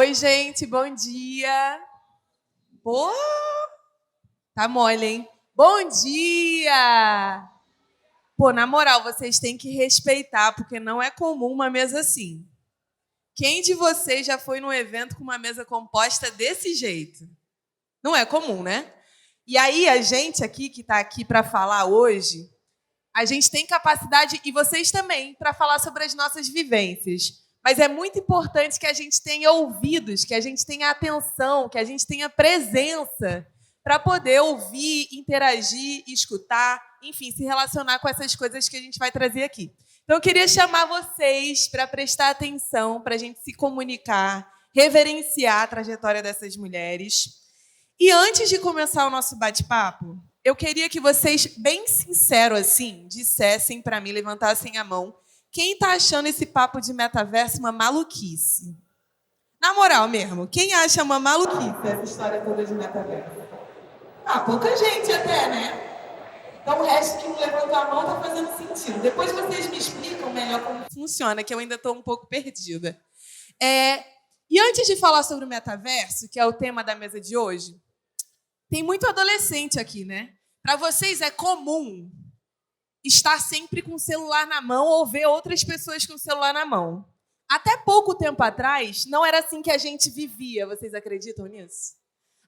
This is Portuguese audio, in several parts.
Oi, gente, bom dia. Pô, tá mole, hein? Bom dia! Pô, na moral, vocês têm que respeitar, porque não é comum uma mesa assim. Quem de vocês já foi num evento com uma mesa composta desse jeito? Não é comum, né? E aí, a gente aqui, que está aqui para falar hoje, a gente tem capacidade, e vocês também, para falar sobre as nossas vivências. Mas é muito importante que a gente tenha ouvidos, que a gente tenha atenção, que a gente tenha presença para poder ouvir, interagir, escutar, enfim, se relacionar com essas coisas que a gente vai trazer aqui. Então, eu queria chamar vocês para prestar atenção, para a gente se comunicar, reverenciar a trajetória dessas mulheres. E antes de começar o nosso bate-papo, eu queria que vocês, bem sinceros assim, dissessem para mim, levantassem a mão, quem está achando esse papo de metaverso uma maluquice? Na moral mesmo, quem acha uma maluquice essa história toda de metaverso? Ah, pouca gente até, né? Então o resto que não levantou a mão está fazendo sentido. Depois vocês me explicam melhor como funciona, que eu ainda estou um pouco perdida. E antes de falar sobre o metaverso, que é o tema da mesa de hoje, tem muito adolescente aqui, né? Para vocês é comum estar sempre com o celular na mão ou ver outras pessoas com o celular na mão. Até pouco tempo atrás, não era assim que a gente vivia. Vocês acreditam nisso?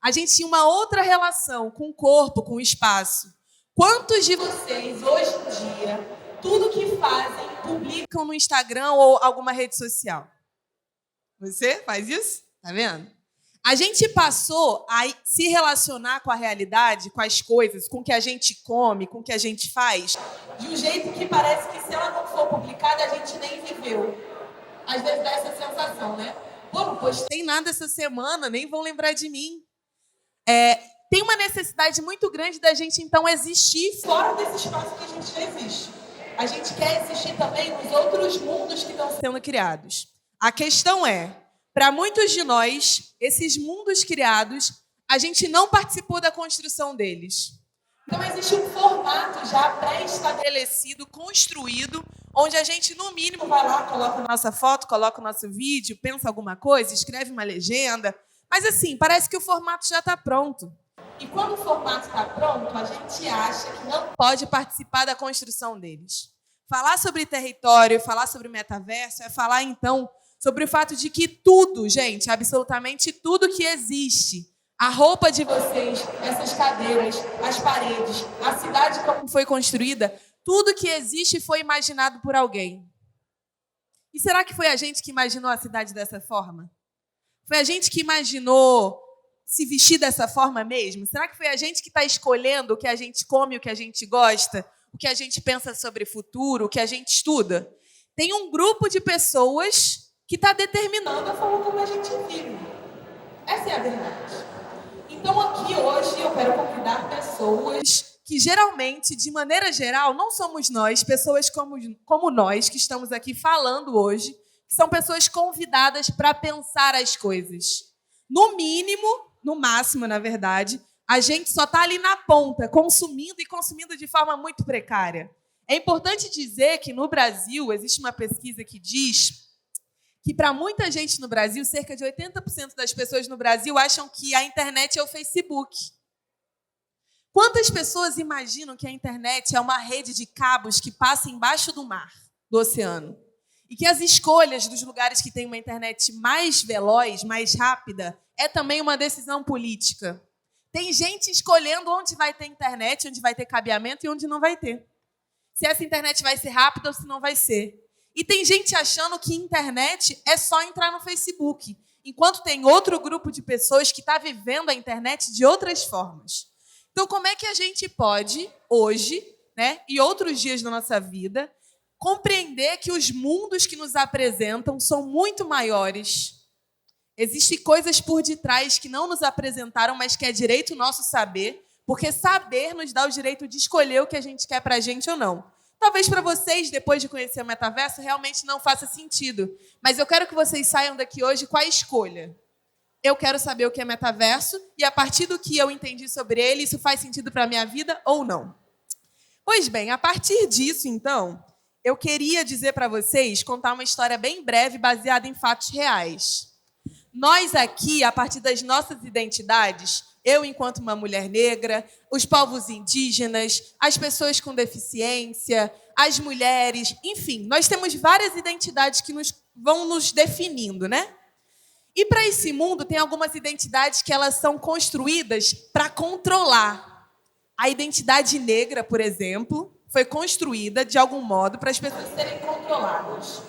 A gente tinha uma outra relação com o corpo, com o espaço. Quantos de vocês, hoje em dia, tudo que fazem, publicam no Instagram ou alguma rede social? Você faz isso? Tá vendo? A gente passou a se relacionar com a realidade, com as coisas, com o que a gente come, com o que a gente faz, de um jeito que parece que se ela não for publicada, a gente nem viveu. Às vezes dá essa sensação, né? Pô, não postei nada essa semana, nem vão lembrar de mim. Tem uma necessidade muito grande da gente, então, existir fora desse espaço que a gente já existe. A gente quer existir também nos outros mundos que estão sendo criados. A questão é, para muitos de nós, esses mundos criados, a gente não participou da construção deles. Então, existe um formato já pré-estabelecido, construído, onde a gente, no mínimo, vai lá, coloca a nossa foto, coloca o nosso vídeo, pensa alguma coisa, escreve uma legenda. Mas, assim, parece que o formato já está pronto. E quando o formato está pronto, a gente acha que não pode participar da construção deles. Falar sobre território, falar sobre metaverso, é falar, então, sobre o fato de que tudo, gente, absolutamente tudo que existe, a roupa de vocês, essas cadeiras, as paredes, a cidade como foi construída, tudo que existe foi imaginado por alguém. E será que foi a gente que imaginou a cidade dessa forma? Foi a gente que imaginou se vestir dessa forma mesmo? Será que foi a gente que está escolhendo o que a gente come, o que a gente gosta, o que a gente pensa sobre o futuro, o que a gente estuda? Tem um grupo de pessoas que está determinando a forma como a gente vive. Essa é a verdade. Então, aqui hoje, eu quero convidar pessoas que, geralmente, de maneira geral, não somos nós, pessoas como nós, que estamos aqui falando hoje, que são pessoas convidadas para pensar as coisas. No mínimo, no máximo, na verdade, a gente só está ali na ponta, consumindo e consumindo de forma muito precária. É importante dizer que, no Brasil, existe uma pesquisa que diz que para muita gente no Brasil, cerca de 80% das pessoas no Brasil acham que a internet é o Facebook. Quantas pessoas imaginam que a internet é uma rede de cabos que passa embaixo do mar, do oceano? E que as escolhas dos lugares que têm uma internet mais veloz, mais rápida, é também uma decisão política. Tem gente escolhendo onde vai ter internet, onde vai ter cabeamento e onde não vai ter. Se essa internet vai ser rápida ou se não vai ser. E tem gente achando que internet é só entrar no Facebook, enquanto tem outro grupo de pessoas que está vivendo a internet de outras formas. Então, como é que a gente pode, hoje, né, e outros dias da nossa vida, compreender que os mundos que nos apresentam são muito maiores? Existem coisas por detrás que não nos apresentaram, mas que é direito nosso saber, porque saber nos dá o direito de escolher o que a gente quer para a gente ou não. Talvez para vocês, depois de conhecer o metaverso, realmente não faça sentido. Mas eu quero que vocês saiam daqui hoje com a escolha. Eu quero saber o que é metaverso e, a partir do que eu entendi sobre ele, isso faz sentido para a minha vida ou não. Pois bem, a partir disso, então, eu queria dizer para vocês, contar uma história bem breve, baseada em fatos reais. Nós aqui, a partir das nossas identidades, eu enquanto uma mulher negra, os povos indígenas, as pessoas com deficiência, as mulheres, enfim, nós temos várias identidades que vão nos definindo, né? E para esse mundo tem algumas identidades que elas são construídas para controlar. A identidade negra, por exemplo, foi construída de algum modo para as pessoas serem controladas.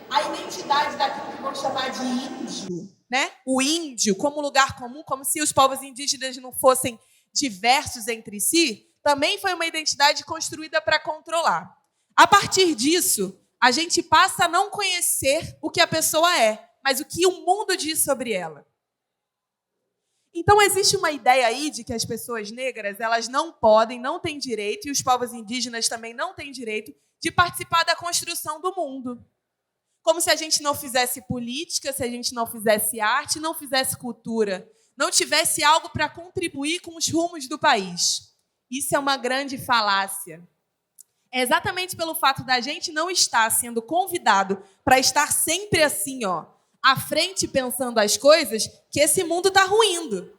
A identidade daquilo que vão chamar de índio, né? O índio como lugar comum, como se os povos indígenas não fossem diversos entre si, também foi uma identidade construída para controlar. A partir disso, a gente passa a não conhecer o que a pessoa é, mas o que o mundo diz sobre ela. Então, existe uma ideia aí de que as pessoas negras elas não podem, não têm direito, e os povos indígenas também não têm direito, de participar da construção do mundo. Como se a gente não fizesse política, se a gente não fizesse arte, não fizesse cultura, não tivesse algo para contribuir com os rumos do país. Isso é uma grande falácia. É exatamente pelo fato da gente não estar sendo convidado para estar sempre assim, à frente pensando as coisas, que esse mundo está ruindo.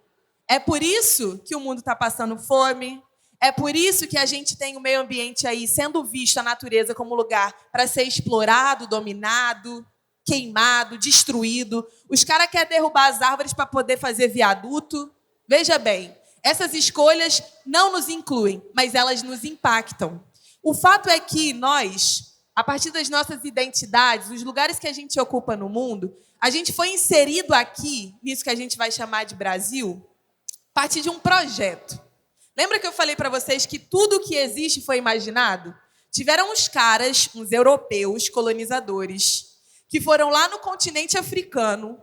É por isso que o mundo está passando fome, é por isso que a gente tem o meio ambiente aí sendo visto, a natureza, como lugar para ser explorado, dominado, queimado, destruído. Os caras querem derrubar as árvores para poder fazer viaduto. Veja bem, essas escolhas não nos incluem, mas elas nos impactam. O fato é que nós, a partir das nossas identidades, os lugares que a gente ocupa no mundo, a gente foi inserido aqui, nisso que a gente vai chamar de Brasil, a partir de um projeto. Lembra que eu falei para vocês que tudo que existe foi imaginado? Tiveram uns caras, uns europeus colonizadores, que foram lá no continente africano,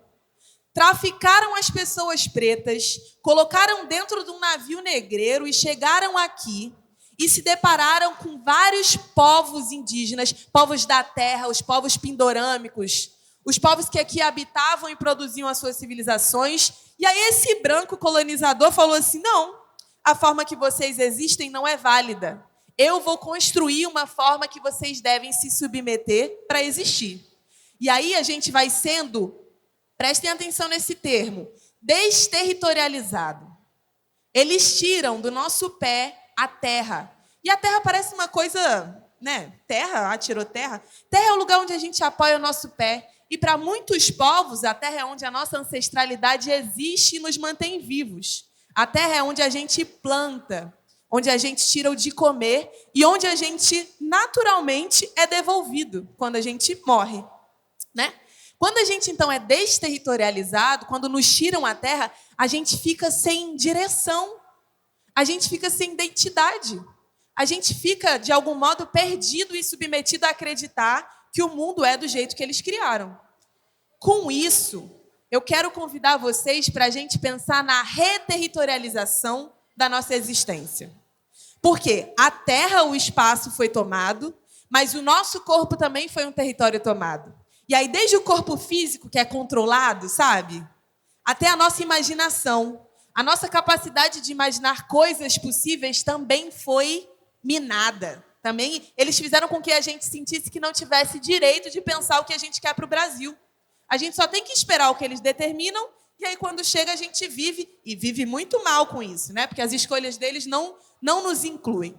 traficaram as pessoas pretas, colocaram dentro de um navio negreiro e chegaram aqui e se depararam com vários povos indígenas, povos da terra, os povos pindorâmicos, os povos que aqui habitavam e produziam as suas civilizações. E aí esse branco colonizador falou assim, não, a forma que vocês existem não é válida. Eu vou construir uma forma que vocês devem se submeter para existir. E aí a gente vai sendo, prestem atenção nesse termo, desterritorializado. Eles tiram do nosso pé a terra. E a terra parece uma coisa, né? Terra, tirou terra. Terra é o lugar onde a gente apoia o nosso pé. E para muitos povos, a terra é onde a nossa ancestralidade existe e nos mantém vivos. A terra é onde a gente planta, onde a gente tira o de comer e onde a gente naturalmente é devolvido quando a gente morre, né? Quando a gente, então, é desterritorializado, quando nos tiram a terra, a gente fica sem direção, a gente fica sem identidade, a gente fica, de algum modo, perdido e submetido a acreditar que o mundo é do jeito que eles criaram. Com isso, eu quero convidar vocês para a gente pensar na reterritorialização da nossa existência. Porque a terra, o espaço foi tomado, mas o nosso corpo também foi um território tomado. E aí, desde o corpo físico, que é controlado, sabe? Até a nossa imaginação. A nossa capacidade de imaginar coisas possíveis também foi minada. Também eles fizeram com que a gente sentisse que não tivesse direito de pensar o que a gente quer para o Brasil. A gente só tem que esperar o que eles determinam, e aí, quando chega, a gente vive, e vive muito mal com isso, né? Porque as escolhas deles não nos incluem.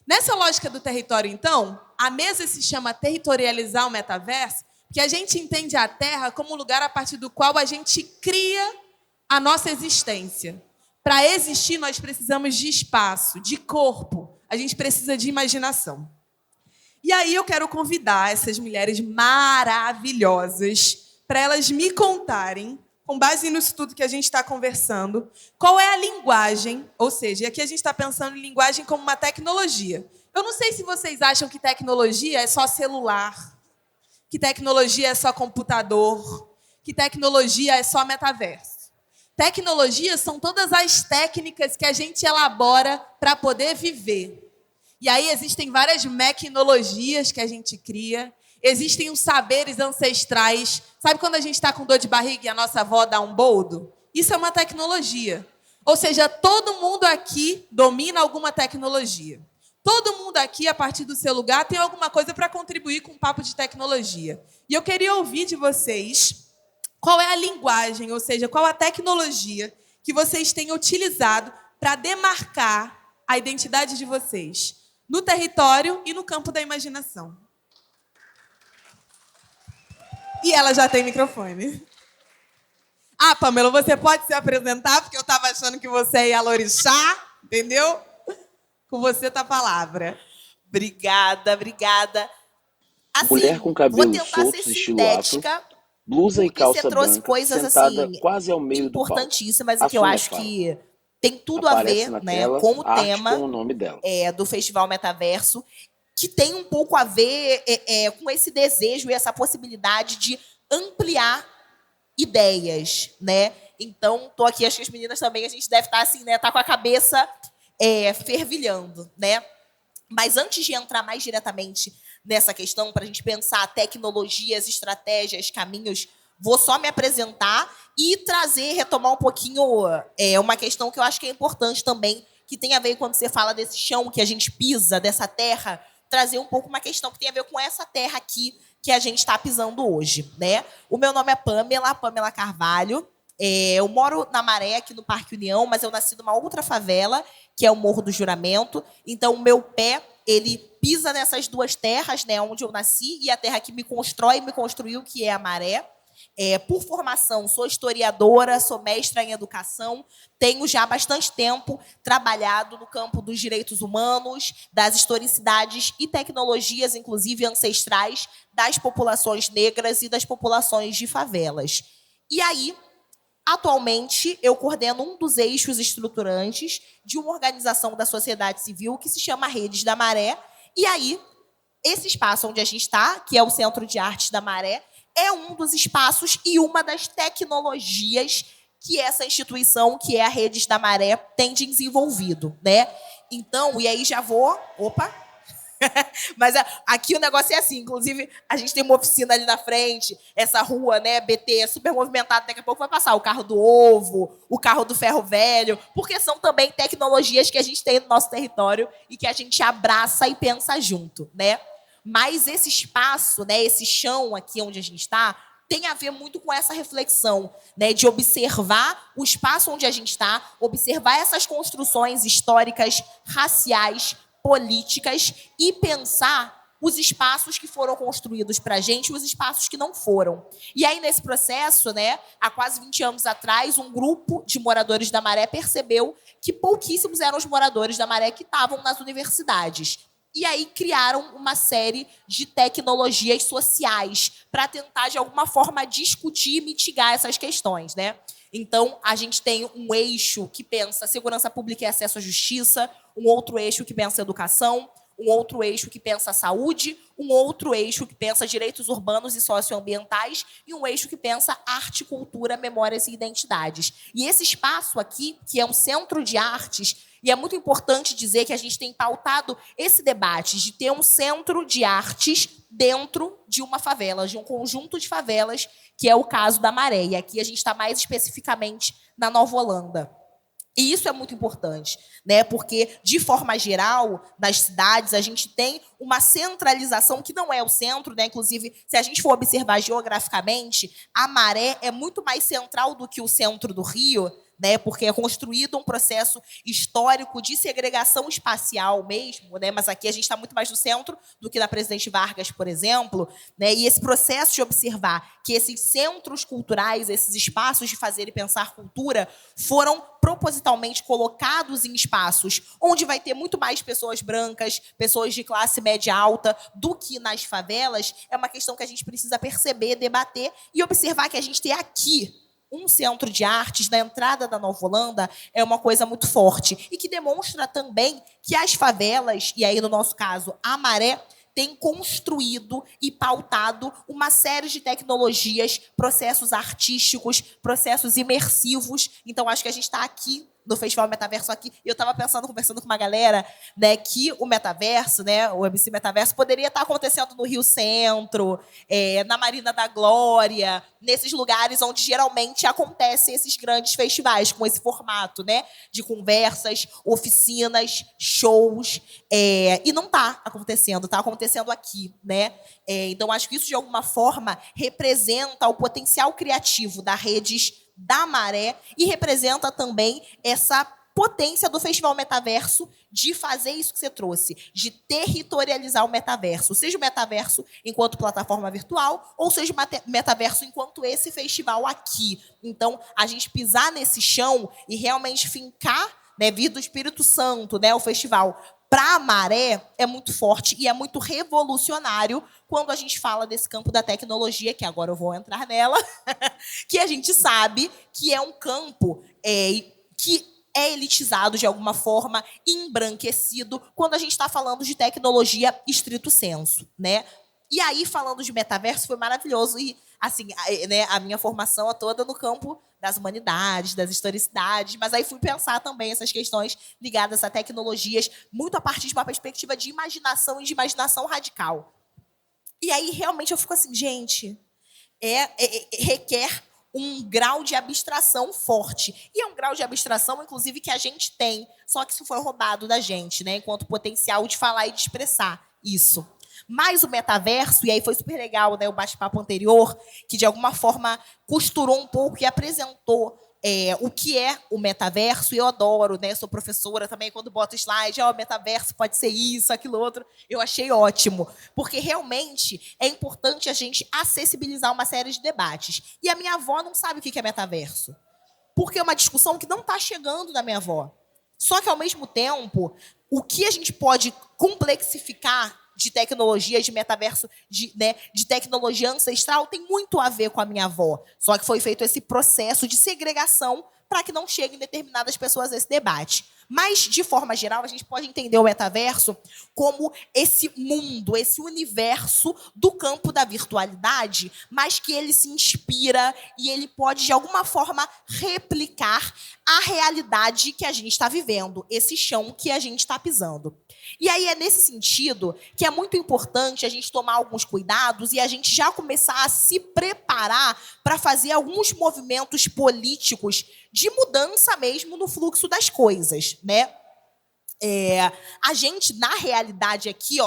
Nessa lógica do território, então, a mesa se chama territorializar o metaverso, porque a gente entende a Terra como um lugar a partir do qual a gente cria a nossa existência. Para existir, nós precisamos de espaço, de corpo. A gente precisa de imaginação. E aí eu quero convidar essas mulheres maravilhosas para elas me contarem, com base nisso tudo que a gente está conversando, qual é a linguagem, ou seja, aqui a gente está pensando em linguagem como uma tecnologia. Eu não sei se vocês acham que tecnologia é só celular, que tecnologia é só computador, que tecnologia é só metaverso. Tecnologia são todas as técnicas que a gente elabora para poder viver. E aí existem várias mequinologias que a gente cria, existem os saberes ancestrais. Sabe quando a gente está com dor de barriga e a nossa avó dá um boldo? Isso é uma tecnologia. Ou seja, todo mundo aqui domina alguma tecnologia. Todo mundo aqui, a partir do seu lugar, tem alguma coisa para contribuir com o papo de tecnologia. E eu queria ouvir de vocês Qual é a linguagem, ou seja, qual a tecnologia que vocês têm utilizado para demarcar a identidade de vocês no território e no campo da imaginação? E ela já tem microfone. Ah, Pamela, você pode se apresentar, porque eu estava achando que você ia lorixá, entendeu? Com você tá a palavra. Obrigada. Assim, Mulher com cabelos vou tentar soltos, ser estilo afro, sintética, blusa e porque você calça trouxe branca, coisas sentada assim quase ao meio do palco. importantíssimas e que eu Assume a acho fala. que tem tudo a Aparece ver, na né, tela com o arte tema com o nome dela. do Festival Metaverso, que tem um pouco a ver com esse desejo e essa possibilidade de ampliar ideias, né? Então, tô aqui, acho que as meninas também, a gente deve estar assim, né? Tá com a cabeça fervilhando, né? Mas antes de entrar mais diretamente nessa questão, para a gente pensar tecnologias, estratégias, caminhos, vou só me apresentar e retomar um pouquinho uma questão que eu acho que é importante também, que tem a ver quando você fala desse chão que a gente pisa, dessa terra, trazer um pouco uma questão que tem a ver com essa terra aqui que a gente está pisando hoje, né? O meu nome é Pamela Carvalho. Eu moro na Maré, aqui no Parque União, mas eu nasci numa outra favela, que é o Morro do Juramento. Então, o meu pé, ele pisa nessas duas terras, né, onde eu nasci, e a terra que me constrói e me construiu, que é a Maré. Por formação, sou historiadora, sou mestra em educação, tenho já há bastante tempo trabalhado no campo dos direitos humanos, das historicidades e tecnologias, inclusive ancestrais, das populações negras e das populações de favelas. E aí, atualmente, eu coordeno um dos eixos estruturantes de uma organização da sociedade civil que se chama Redes da Maré. E aí, esse espaço onde a gente está, que é o Centro de Artes da Maré, é um dos espaços e uma das tecnologias que essa instituição, que é a Redes da Maré, tem desenvolvido, né? Então, e aí já vou... Opa! Mas aqui o negócio é assim, inclusive a gente tem uma oficina ali na frente, essa rua, né, BT, é super movimentada, daqui a pouco vai passar o carro do ovo, o carro do ferro velho, porque são também tecnologias que a gente tem no nosso território e que a gente abraça e pensa junto, né? Mas esse espaço, né, esse chão aqui onde a gente está, tem a ver muito com essa reflexão, né, de observar o espaço onde a gente está, observar essas construções históricas, raciais, políticas e pensar os espaços que foram construídos para a gente e os espaços que não foram. E aí, nesse processo, né, há quase 20 anos atrás, um grupo de moradores da Maré percebeu que pouquíssimos eram os moradores da Maré que estavam nas universidades. E aí criaram uma série de tecnologias sociais para tentar, de alguma forma, discutir e mitigar essas questões, né? Então, a gente tem um eixo que pensa segurança pública e acesso à justiça, um outro eixo que pensa educação, um outro eixo que pensa saúde, um outro eixo que pensa direitos urbanos e socioambientais e um eixo que pensa arte, cultura, memórias e identidades. E esse espaço aqui, que é um centro de artes, e é muito importante dizer que a gente tem pautado esse debate de ter um centro de artes dentro de uma favela, de um conjunto de favelas, que é o caso da Maré. E aqui a gente está mais especificamente na Nova Holanda. E isso é muito importante, né? Porque, de forma geral, nas cidades, a gente tem uma centralização que não é o centro, né? Inclusive, se a gente for observar geograficamente, a Maré é muito mais central do que o centro do Rio, né? Porque é construído um processo histórico de segregação espacial mesmo, né? Mas aqui a gente está muito mais no centro do que na Presidente Vargas, por exemplo, né? E esse processo de observar que esses centros culturais, esses espaços de fazer e pensar cultura, foram propositalmente colocados em espaços onde vai ter muito mais pessoas brancas, pessoas de classe média alta, do que nas favelas, é uma questão que a gente precisa perceber, debater e observar que a gente tem aqui um centro de artes na entrada da Nova Holanda é uma coisa muito forte e que demonstra também que as favelas, e aí no nosso caso a Maré, tem construído e pautado uma série de tecnologias, processos artísticos, processos imersivos. Então, acho que a gente está aqui no Festival Metaverso aqui. E eu estava conversando com uma galera, né, que o metaverso, né, o MC Metaverso, poderia estar acontecendo no Rio Centro, na Marina da Glória, nesses lugares onde geralmente acontecem esses grandes festivais, com esse formato, né, de conversas, oficinas, shows. E não está acontecendo aqui, né? Então, acho que isso, de alguma forma, representa o potencial criativo da Redes da Maré e representa também essa potência do Festival Metaverso de fazer isso que você trouxe, de territorializar o metaverso, seja o metaverso enquanto plataforma virtual, ou seja o metaverso enquanto esse festival aqui. Então, a gente pisar nesse chão e realmente fincar, né, vir do Espírito Santo, né, o festival, para a Maré é muito forte e é muito revolucionário quando a gente fala desse campo da tecnologia, que agora eu vou entrar nela, que a gente sabe que é um campo que é elitizado de alguma forma, embranquecido, quando a gente está falando de tecnologia estrito sensu, né? E aí, falando de metaverso, foi maravilhoso. E, assim, né, a minha formação é toda no campo das humanidades, das historicidades, mas aí fui pensar também essas questões ligadas a tecnologias, muito a partir de uma perspectiva de imaginação e de imaginação radical. E aí, realmente, eu fico assim, gente, requer um grau de abstração forte. E é um grau de abstração, inclusive, que a gente tem, só que isso foi roubado da gente, né, enquanto potencial de falar e de expressar isso. Mas o metaverso, e aí foi super legal, né, o bate-papo anterior, que de alguma forma costurou um pouco e apresentou o que é o metaverso, e eu adoro, né, sou professora também, quando boto slide, o metaverso pode ser isso, aquilo outro, eu achei ótimo, porque realmente é importante a gente acessibilizar uma série de debates. E a minha avó não sabe o que é metaverso, porque é uma discussão que não está chegando da minha avó. Só que, ao mesmo tempo, o que a gente pode complexificar de tecnologia, de metaverso, de tecnologia ancestral, tem muito a ver com a minha avó. Só que foi feito esse processo de segregação para que não cheguem determinadas pessoas nesse debate. Mas, de forma geral, a gente pode entender o metaverso como esse mundo, esse universo do campo da virtualidade, mas que ele se inspira e ele pode, de alguma forma, replicar a realidade que a gente está vivendo, esse chão que a gente está pisando. E aí é nesse sentido que é muito importante a gente tomar alguns cuidados e a gente já começar a se preparar para fazer alguns movimentos políticos de mudança mesmo no fluxo das coisas, né? A gente, na realidade aqui,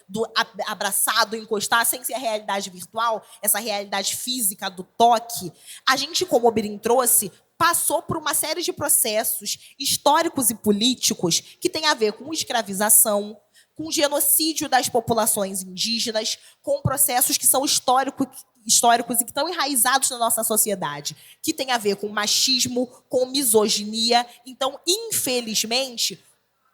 do abraçado, encostar, sem ser a realidade virtual, essa realidade física do toque, a gente, como o Birim trouxe, passou por uma série de processos históricos e políticos que têm a ver com escravização, com genocídio das populações indígenas, com processos que são históricos e que estão enraizados na nossa sociedade, que tem a ver com machismo, com misoginia. Então, infelizmente,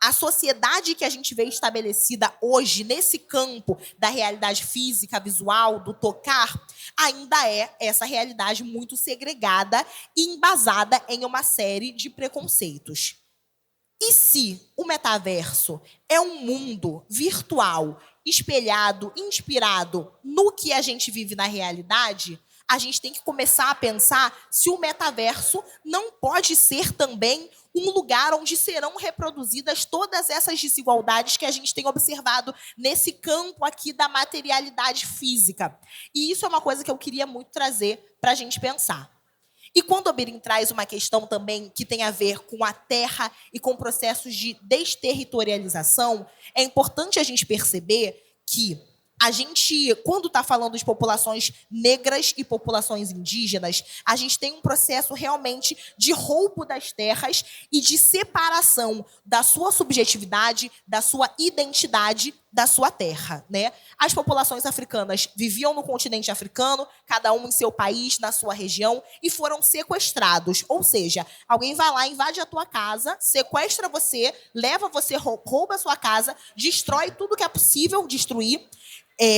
a sociedade que a gente vê estabelecida hoje, nesse campo da realidade física, visual, do tocar, ainda é essa realidade muito segregada e embasada em uma série de preconceitos. E se o metaverso é um mundo virtual, espelhado, inspirado no que a gente vive na realidade, a gente tem que começar a pensar se o metaverso não pode ser também um lugar onde serão reproduzidas todas essas desigualdades que a gente tem observado nesse campo aqui da materialidade física. E isso é uma coisa que eu queria muito trazer para a gente pensar. E quando o Birim traz uma questão também que tem a ver com a terra e com processos de desterritorialização, é importante a gente perceber que a gente, quando está falando de populações negras e populações indígenas, a gente tem um processo realmente de roubo das terras e de separação da sua subjetividade, da sua identidade, da sua terra, né? As populações africanas viviam no continente africano, cada um em seu país, na sua região, e foram sequestrados. Ou seja, alguém vai lá, invade a tua casa, sequestra você, leva você, rouba a sua casa, destrói tudo que é possível destruir,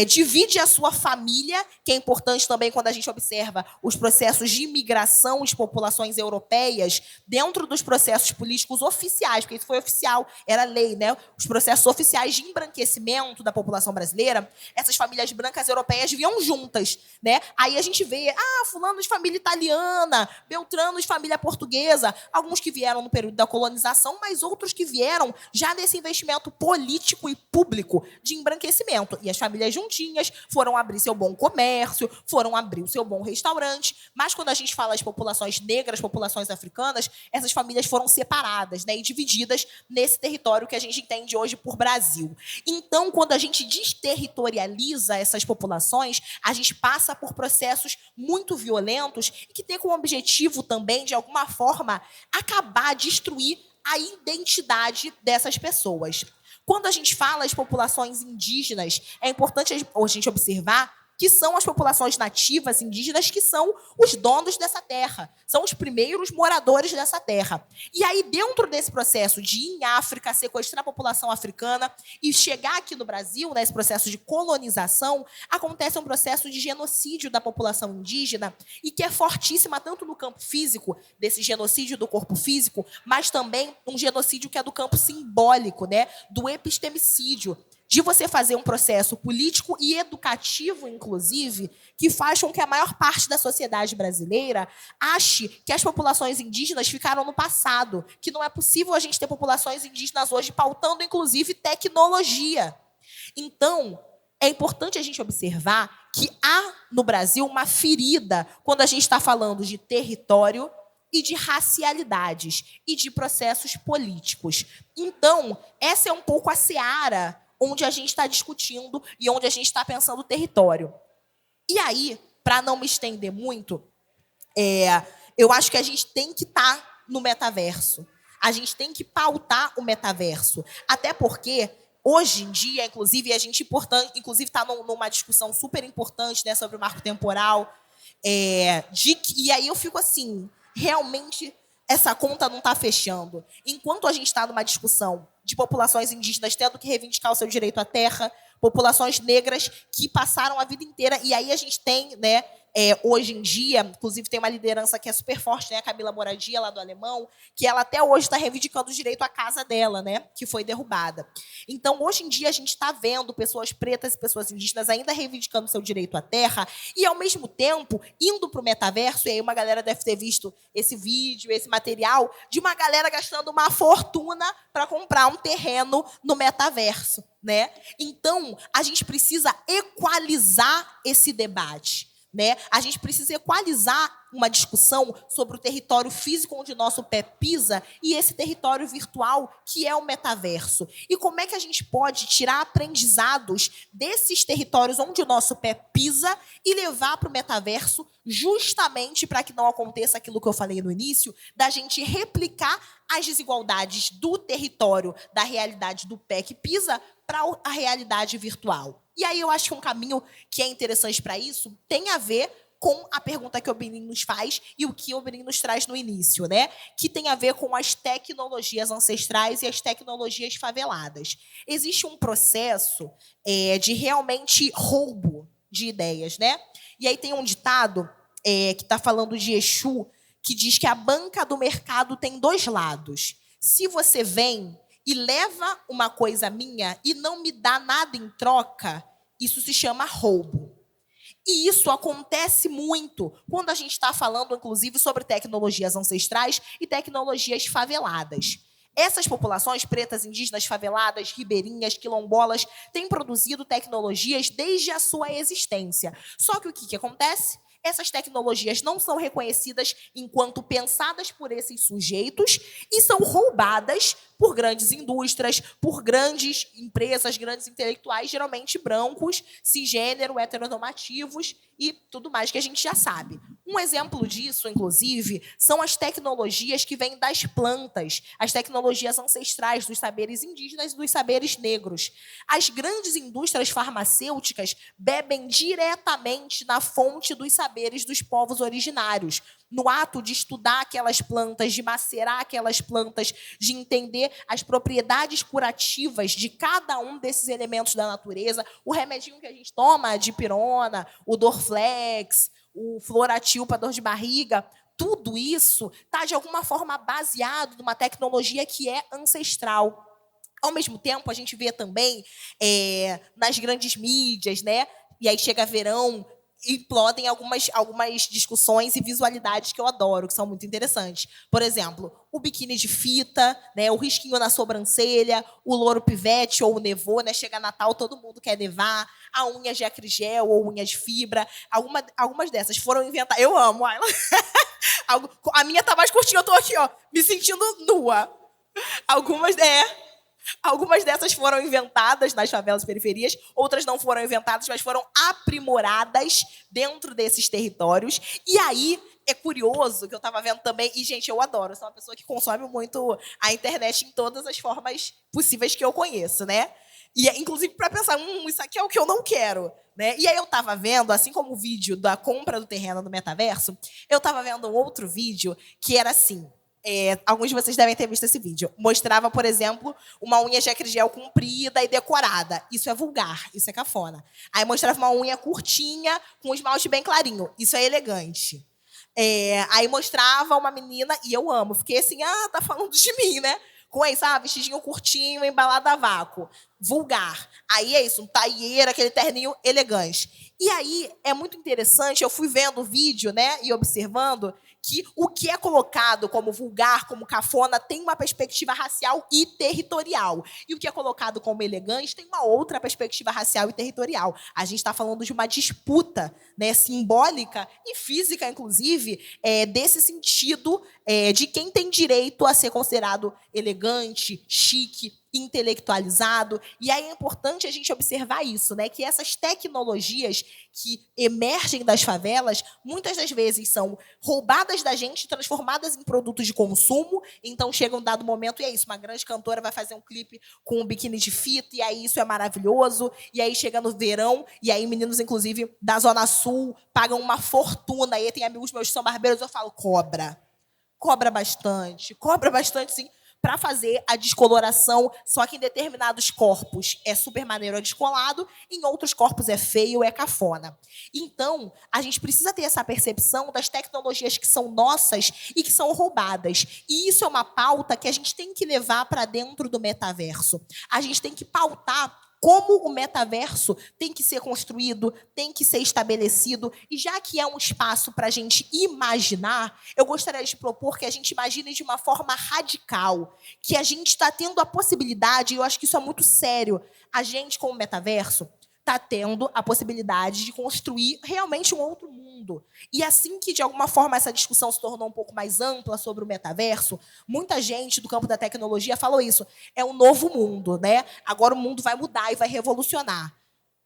divide a sua família, que é importante também quando a gente observa os processos de imigração de populações europeias dentro dos processos políticos oficiais, porque isso foi oficial, era lei, né? Os processos oficiais de embranquecimento embranquecimento da população brasileira, essas famílias brancas europeias viviam juntas, né? Aí a gente vê, fulano de família italiana, Beltrano de família portuguesa, alguns que vieram no período da colonização, mas outros que vieram já nesse investimento político e público de embranquecimento. E as famílias juntinhas foram abrir seu bom comércio, foram abrir o seu bom restaurante, mas quando a gente fala de populações negras, populações africanas, essas famílias foram separadas, né, e divididas nesse território que a gente entende hoje por Brasil. Então, quando a gente desterritorializa essas populações, a gente passa por processos muito violentos e que tem como objetivo também, de alguma forma, acabar, destruir a identidade dessas pessoas. Quando a gente fala de populações indígenas, é importante a gente observar que são as populações nativas indígenas que são os donos dessa terra, são os primeiros moradores dessa terra. E aí, dentro desse processo de ir em África, sequestrar a população africana e chegar aqui no Brasil, nesse processo de colonização, acontece um processo de genocídio da população indígena e que é fortíssima tanto no campo físico, desse genocídio do corpo físico, mas também um genocídio que é do campo simbólico, né, do epistemicídio, de você fazer um processo político e educativo, inclusive, que faz com que a maior parte da sociedade brasileira ache que as populações indígenas ficaram no passado, que não é possível a gente ter populações indígenas hoje pautando, inclusive, tecnologia. Então, é importante a gente observar que há, no Brasil, uma ferida quando a gente está falando de território e de racialidades e de processos políticos. Então, essa é um pouco a seara onde a gente está discutindo e onde a gente está pensando o território. E aí, para não me estender muito, eu acho que a gente tem que estar no metaverso. A gente tem que pautar o metaverso. Até porque, hoje em dia, inclusive, a gente está numa discussão super importante, né, sobre o marco temporal. E aí eu fico assim, realmente essa conta não está fechando. Enquanto a gente está numa discussão de populações indígenas tendo que reivindicar o seu direito à terra, populações negras que passaram a vida inteira, e aí a gente tem, né, hoje em dia, inclusive tem uma liderança que é super forte, né, a Camila Moradia, lá do Alemão, que ela até hoje está reivindicando o direito à casa dela, né, que foi derrubada. Então, hoje em dia, a gente está vendo pessoas pretas e pessoas indígenas ainda reivindicando o seu direito à terra e, ao mesmo tempo, indo para o metaverso, e aí uma galera deve ter visto esse vídeo, esse material, de uma galera gastando uma fortuna para comprar um terreno no metaverso, né? Então, a gente precisa equalizar esse debate, né? A gente precisa equalizar uma discussão sobre o território físico onde o nosso pé pisa e esse território virtual que é o metaverso. E como é que a gente pode tirar aprendizados desses territórios onde o nosso pé pisa e levar para o metaverso justamente para que não aconteça aquilo que eu falei no início, da gente replicar as desigualdades do território, da realidade do pé que pisa para a realidade virtual. E aí eu acho que um caminho que é interessante para isso tem a ver com a pergunta que o Benin nos faz e o que o Benin nos traz no início, né? Que tem a ver com as tecnologias ancestrais e as tecnologias faveladas. Existe um processo de realmente roubo de ideias, né? E aí tem um ditado que está falando de Exu, que diz que a banca do mercado tem dois lados. Se você vem e leva uma coisa minha e não me dá nada em troca, isso se chama roubo. E isso acontece muito quando a gente está falando, inclusive, sobre tecnologias ancestrais e tecnologias faveladas. Essas populações pretas, indígenas, faveladas, ribeirinhas, quilombolas, têm produzido tecnologias desde a sua existência. Só que o que acontece? Essas tecnologias não são reconhecidas enquanto pensadas por esses sujeitos e são roubadas por grandes indústrias, por grandes empresas, grandes intelectuais, geralmente brancos, cisgênero, heteronormativos e tudo mais que a gente já sabe. Um exemplo disso, inclusive, são as tecnologias que vêm das plantas, as tecnologias ancestrais dos saberes indígenas e dos saberes negros. As grandes indústrias farmacêuticas bebem diretamente na fonte dos saberes dos povos originários, no ato de estudar aquelas plantas, de macerar aquelas plantas, de entender as propriedades curativas de cada um desses elementos da natureza, o remedinho que a gente toma, a dipirona, o Dorflex, o Floratil para dor de barriga, tudo isso está, de alguma forma, baseado numa tecnologia que é ancestral. Ao mesmo tempo, a gente vê também nas grandes mídias, né? E aí chega verão, implodem algumas discussões e visualidades que eu adoro, que são muito interessantes. Por exemplo, o biquíni de fita, né, o risquinho na sobrancelha, o louro pivete ou o nevô, né, chega Natal, todo mundo quer nevar, a unha de acrigel ou unha de fibra. Algumas dessas foram inventadas. Eu amo, Ayla. A minha tá mais curtinha, eu tô aqui, ó, me sentindo nua. Algumas dessas foram inventadas nas favelas e periferias, outras não foram inventadas, mas foram aprimoradas dentro desses territórios. E aí, é curioso que eu estava vendo também, e, gente, eu adoro, eu sou uma pessoa que consome muito a internet em todas as formas possíveis que eu conheço, né? E, inclusive, para pensar, isso aqui é o que eu não quero. Né? E aí eu estava vendo, assim como o vídeo da compra do terreno no metaverso, eu estava vendo um outro vídeo que era assim. Alguns de vocês devem ter visto esse vídeo. Mostrava, por exemplo, uma unha de acrigel comprida e decorada. Isso é vulgar, isso é cafona. Aí mostrava uma unha curtinha, com esmalte bem clarinho. Isso é elegante. Aí mostrava uma menina, e eu amo. Fiquei assim, tá falando de mim, né? Com isso, vestidinho curtinho, embalado a vácuo. Vulgar. Aí é isso, um taieiro, aquele terninho elegante. E aí é muito interessante, eu fui vendo o vídeo, né, e observando que o que é colocado como vulgar, como cafona, tem uma perspectiva racial e territorial. E o que é colocado como elegante tem uma outra perspectiva racial e territorial. A gente está falando de uma disputa, né, simbólica e física, inclusive, desse sentido de quem tem direito a ser considerado elegante, chique, intelectualizado. E aí é importante a gente observar isso, né? Que essas tecnologias que emergem das favelas, muitas das vezes são roubadas da gente, transformadas em produtos de consumo. Então chega um dado momento e é isso, uma grande cantora vai fazer um clipe com um biquíni de fita e aí isso é maravilhoso. E aí chega no verão e aí meninos, inclusive, da Zona Sul pagam uma fortuna. E aí tem amigos meus que são barbeiros, eu falo, cobra bastante sim, para fazer a descoloração, só que em determinados corpos é super maneiro, é descolado, em outros corpos é feio, é cafona. Então, a gente precisa ter essa percepção das tecnologias que são nossas e que são roubadas. E isso é uma pauta que a gente tem que levar para dentro do metaverso. A gente tem que pautar como o metaverso tem que ser construído, tem que ser estabelecido. E já que é um espaço para a gente imaginar, eu gostaria de propor que a gente imagine de uma forma radical, que a gente está tendo a possibilidade, e eu acho que isso é muito sério, a gente, como metaverso, está tendo a possibilidade de construir realmente um outro mundo. E assim que, de alguma forma, essa discussão se tornou um pouco mais ampla sobre o metaverso, muita gente do campo da tecnologia falou isso. É um novo mundo, né? Agora o mundo vai mudar e vai revolucionar.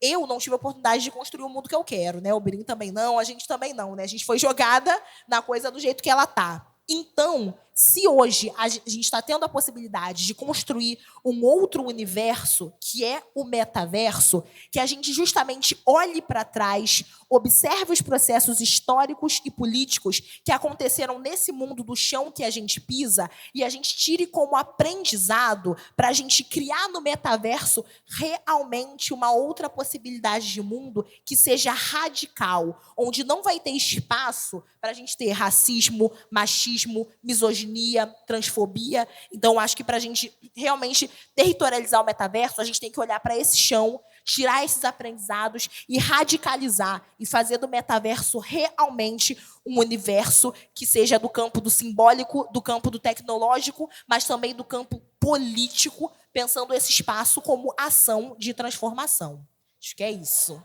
Eu não tive a oportunidade de construir o mundo que eu quero, né? O Birim também não, a gente também não, né? A gente foi jogada na coisa do jeito que ela tá. Então, se hoje a gente está tendo a possibilidade de construir um outro universo, que é o metaverso, que a gente justamente olhe para trás, observe os processos históricos e políticos que aconteceram nesse mundo do chão que a gente pisa e a gente tire como aprendizado para a gente criar no metaverso realmente uma outra possibilidade de mundo que seja radical, onde não vai ter espaço para a gente ter racismo, machismo, misoginia, transfobia. Então, acho que para a gente realmente territorializar o metaverso, a gente tem que olhar para esse chão, tirar esses aprendizados e radicalizar e fazer do metaverso realmente um universo que seja do campo do simbólico, do campo do tecnológico, mas também do campo político, pensando esse espaço como ação de transformação. Acho que é isso.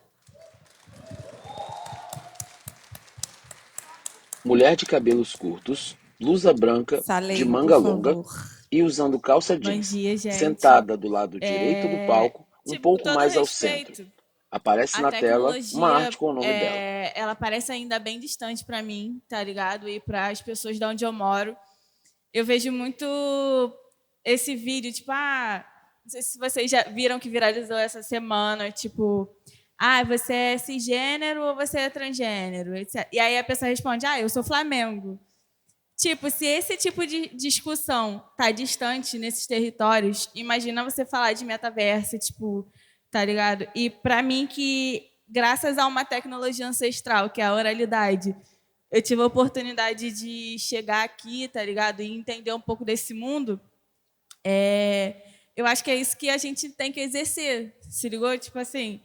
Mulher de cabelos curtos, blusa branca Salem, de manga por longa favor. e usando calça Bom jeans, dia, gente. sentada do lado direito do palco, um Tipo, com pouco todo mais ao respeito, centro. Aparece a na tela uma tecnologia, arte com o nome dela. ela parece ainda bem distante para mim, tá ligado? E para as pessoas de onde eu moro. Eu vejo muito esse vídeo, tipo, não sei se vocês já viram que viralizou essa semana, tipo, você é cisgênero ou você é transgênero, etc. E aí a pessoa responde, eu sou Flamengo. Tipo, se esse tipo de discussão tá distante nesses territórios, imagina você falar de metaverso, tipo, tá ligado? E para mim que, graças a uma tecnologia ancestral, que é a oralidade, eu tive a oportunidade de chegar aqui, tá ligado? E entender um pouco desse mundo. eu acho que é isso que a gente tem que exercer, se ligou? Tipo assim,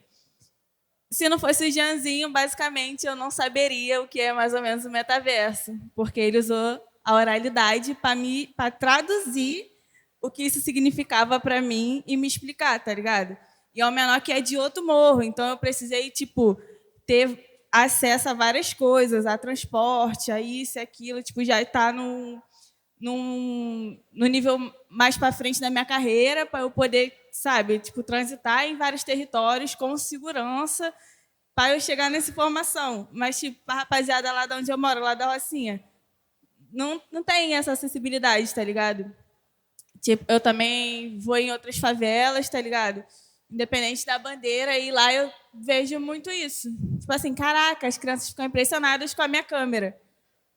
se não fosse o Janzinho, basicamente, eu não saberia o que é mais ou menos o metaverso, porque ele usou a oralidade para traduzir o que isso significava para mim e me explicar, tá ligado? E é um menor que é de outro morro, então eu precisei, tipo, ter acesso a várias coisas, a transporte, a isso e aquilo, tipo, já está no nível mais para frente da minha carreira, para eu poder, sabe, tipo, transitar em vários territórios com segurança, para eu chegar nessa informação. Mas, tipo, a rapaziada lá de onde eu moro, lá da Rocinha, não tem essa acessibilidade, tá ligado? Tipo, eu também vou em outras favelas, tá ligado? Independente da bandeira, e lá eu vejo muito isso. Tipo assim, caraca, as crianças ficam impressionadas com a minha câmera,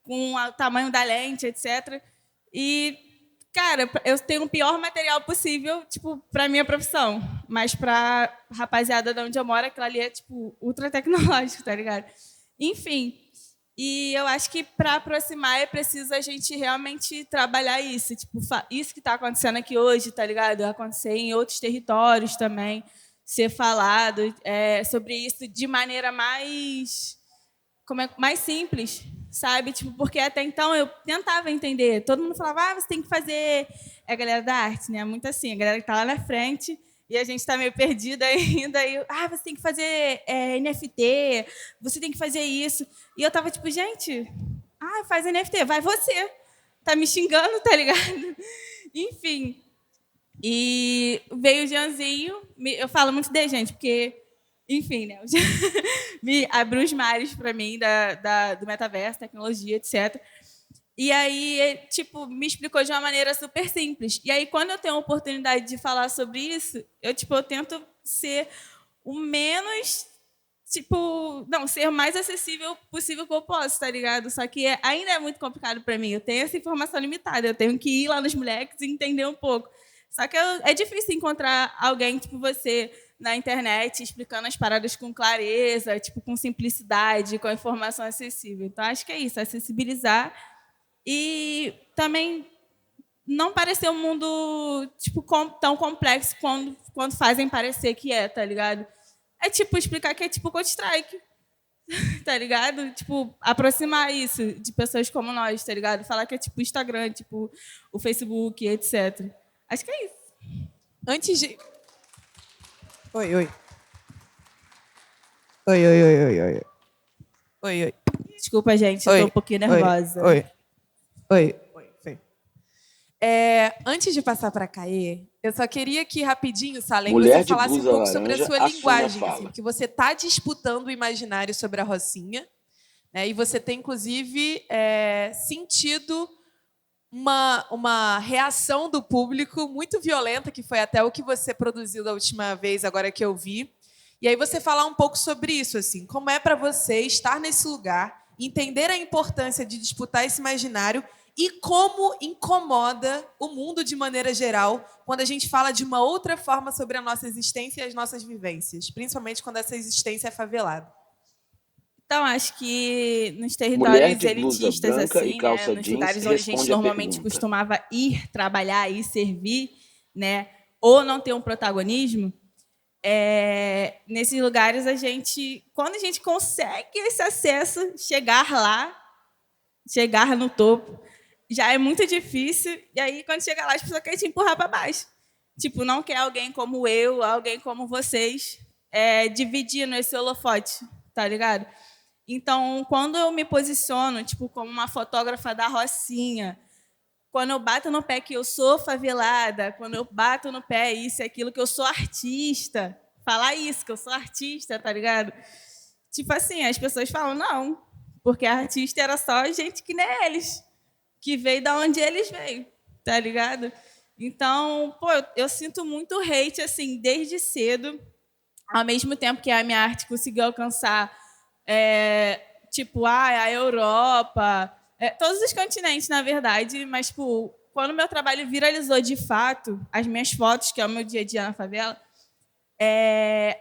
com o tamanho da lente, etc. E, cara, eu tenho o pior material possível, tipo, para minha profissão. Mas para rapaziada de onde eu moro, aquilo ali é, tipo, ultra tecnológico, tá ligado? Enfim. E eu acho que para aproximar é preciso a gente realmente trabalhar isso. Tipo, isso que está acontecendo aqui hoje, tá ligado? Acontecer em outros territórios também, ser falado sobre isso de maneira mais, mais simples, sabe? Tipo, porque até então eu tentava entender. Todo mundo falava, você tem que fazer. É a galera da arte, né? Muito assim, a galera que está lá na frente. E a gente está meio perdida ainda. E, você tem que fazer NFT, você tem que fazer isso. E eu estava tipo, gente, faz NFT, vai você. Tá me xingando, tá ligado? Enfim. E veio o Janzinho, eu falo muito de gente, porque, enfim, né? Me abriu os mares para mim do metaverso, tecnologia, etc. E aí, tipo, me explicou de uma maneira super simples. E aí, quando eu tenho a oportunidade de falar sobre isso, eu tento ser o menos, ser o mais acessível possível que eu posso, tá ligado? Só que ainda é muito complicado para mim. Eu tenho essa informação limitada, eu tenho que ir lá nos moleques e entender um pouco. Só que é difícil encontrar alguém tipo você na internet explicando as paradas com clareza, tipo, com simplicidade, com informação acessível. Então, acho que é isso, acessibilizar. E também não parecer um mundo tipo, tão complexo quando fazem parecer que é, tá ligado? É tipo explicar que é tipo Counter-Strike, tá ligado? Tipo, aproximar isso de pessoas como nós, tá ligado? Falar que é tipo Instagram, tipo o Facebook, etc. Acho que é isso. Antes de... Oi, oi. Oi, oi, oi, oi, oi. Oi, oi. Desculpa, gente, eu tô um pouquinho nervosa. Oi. Oi. Oi. Antes de passar para a Caê, eu só queria que rapidinho, Salem, Mulher você de falasse um blusa pouco sobre a laranja sua assume a linguagem, fala. assim, que você está disputando o imaginário sobre a Rocinha, né, e você tem, inclusive, sentido uma reação do público muito violenta, que foi até o que você produziu da última vez, agora que eu vi. E aí você falar um pouco sobre isso, assim, como é para você estar nesse lugar, entender a importância de disputar esse imaginário e como incomoda o mundo de maneira geral quando a gente fala de uma outra forma sobre a nossa existência e as nossas vivências, principalmente quando essa existência é favelada. Então, acho que nos Mulher territórios de blusa elitistas, branca e assim, né, calça nos jeans lugares onde a gente responde a normalmente pergunta. costumava ir trabalhar e servir, né, ou não ter um protagonismo, nesses lugares quando a gente consegue esse acesso, chegar lá, chegar no topo, já é muito difícil. E aí, quando chega lá, as pessoas querem te empurrar para baixo. Tipo, não quer alguém como eu, alguém como vocês, dividindo esse holofote, tá ligado? Então, quando eu me posiciono, tipo, como uma fotógrafa da Rocinha, quando eu bato no pé que eu sou favelada, quando eu bato no pé isso e aquilo, que eu sou artista, falar isso, que eu sou artista, tá ligado? Tipo assim, as pessoas falam, não, porque artista era só gente que nem eles, que veio da onde eles veio, tá ligado? Então, pô, eu sinto muito hate, assim, desde cedo, ao mesmo tempo que a minha arte conseguiu alcançar a Europa, todos os continentes, na verdade, mas tipo, quando o meu trabalho viralizou de fato, as minhas fotos, que é o meu dia a dia na favela,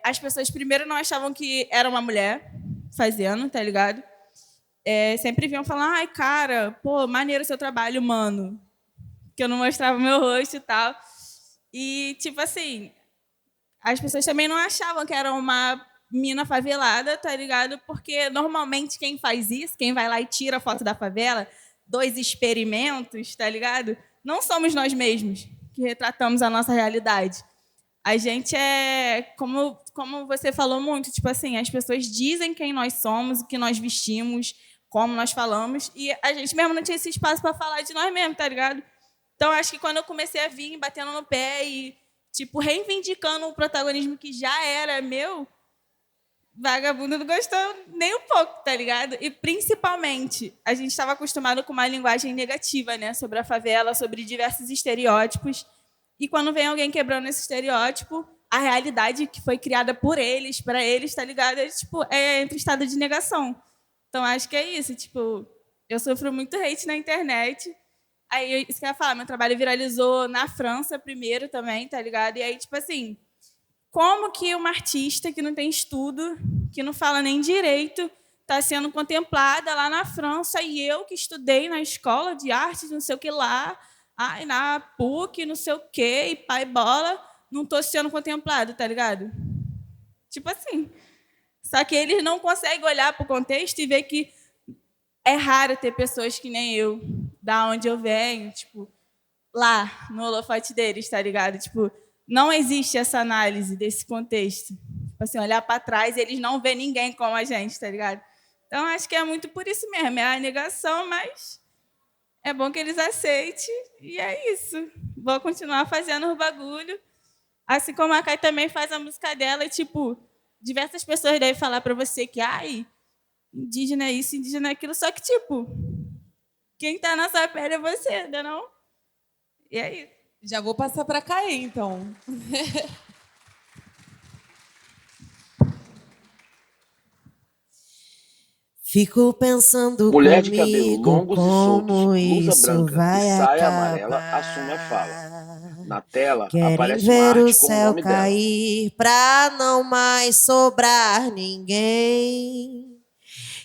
as pessoas primeiro não achavam que era uma mulher fazendo, tá ligado? Sempre vinham falar, ai, cara, pô, maneiro o seu trabalho, mano. Que eu não mostrava o meu rosto e tal. E, tipo assim, as pessoas também não achavam que era uma mina favelada, tá ligado? Porque normalmente quem faz isso, quem vai lá e tira a foto da favela, 2 experimentos, tá ligado? Não somos nós mesmos que retratamos a nossa realidade. A gente como você falou muito, tipo assim, as pessoas dizem quem nós somos, o que nós vestimos, como nós falamos, e a gente mesmo não tinha esse espaço para falar de nós mesmos, tá ligado? Então, acho que quando eu comecei a vir batendo no pé e, tipo, reivindicando o protagonismo que já era meu, vagabundo não gostou nem um pouco, tá ligado? E, principalmente, a gente estava acostumado com uma linguagem negativa, né? Sobre a favela, sobre diversos estereótipos. E quando vem alguém quebrando esse estereótipo, a realidade que foi criada por eles, para eles, tá ligado? É, tipo, é entre estado de negação. Então, acho que é isso. Tipo, eu sofro muito hate na internet. Aí, isso que eu ia falar, meu trabalho viralizou na França primeiro também, tá ligado? E aí, tipo assim, como que uma artista que não tem estudo, que não fala nem direito, está sendo contemplada lá na França e eu que estudei na escola de artes, não sei o que lá, ai, na PUC, não sei o quê, e pai bola, não estou sendo contemplado, tá ligado? Tipo assim. Só que eles não conseguem olhar para o contexto e ver que é raro ter pessoas que nem eu, da onde eu venho, tipo, lá, no holofote deles, tá ligado? Tipo, não existe essa análise desse contexto. Tipo assim, olhar para trás e eles não vêem ninguém como a gente, tá ligado? Então, acho que é muito por isso mesmo, é a negação, mas é bom que eles aceitem, e é isso. Vou continuar fazendo o bagulho. Assim como a Kai também faz a música dela, e, tipo, diversas pessoas devem falar para você que, ai, indígena é isso, indígena é aquilo, só que, tipo, quem tá na sua pele é você, não? E é isso. Já vou passar para Caê, então. Fico pensando Mulher de cabelo comigo longos e soltos, como blusa isso branca e vai saia amarela assume a fala. acabar. Na tela Querem aparece uma ver o arte com o céu nome dela. cair pra não mais sobrar ninguém.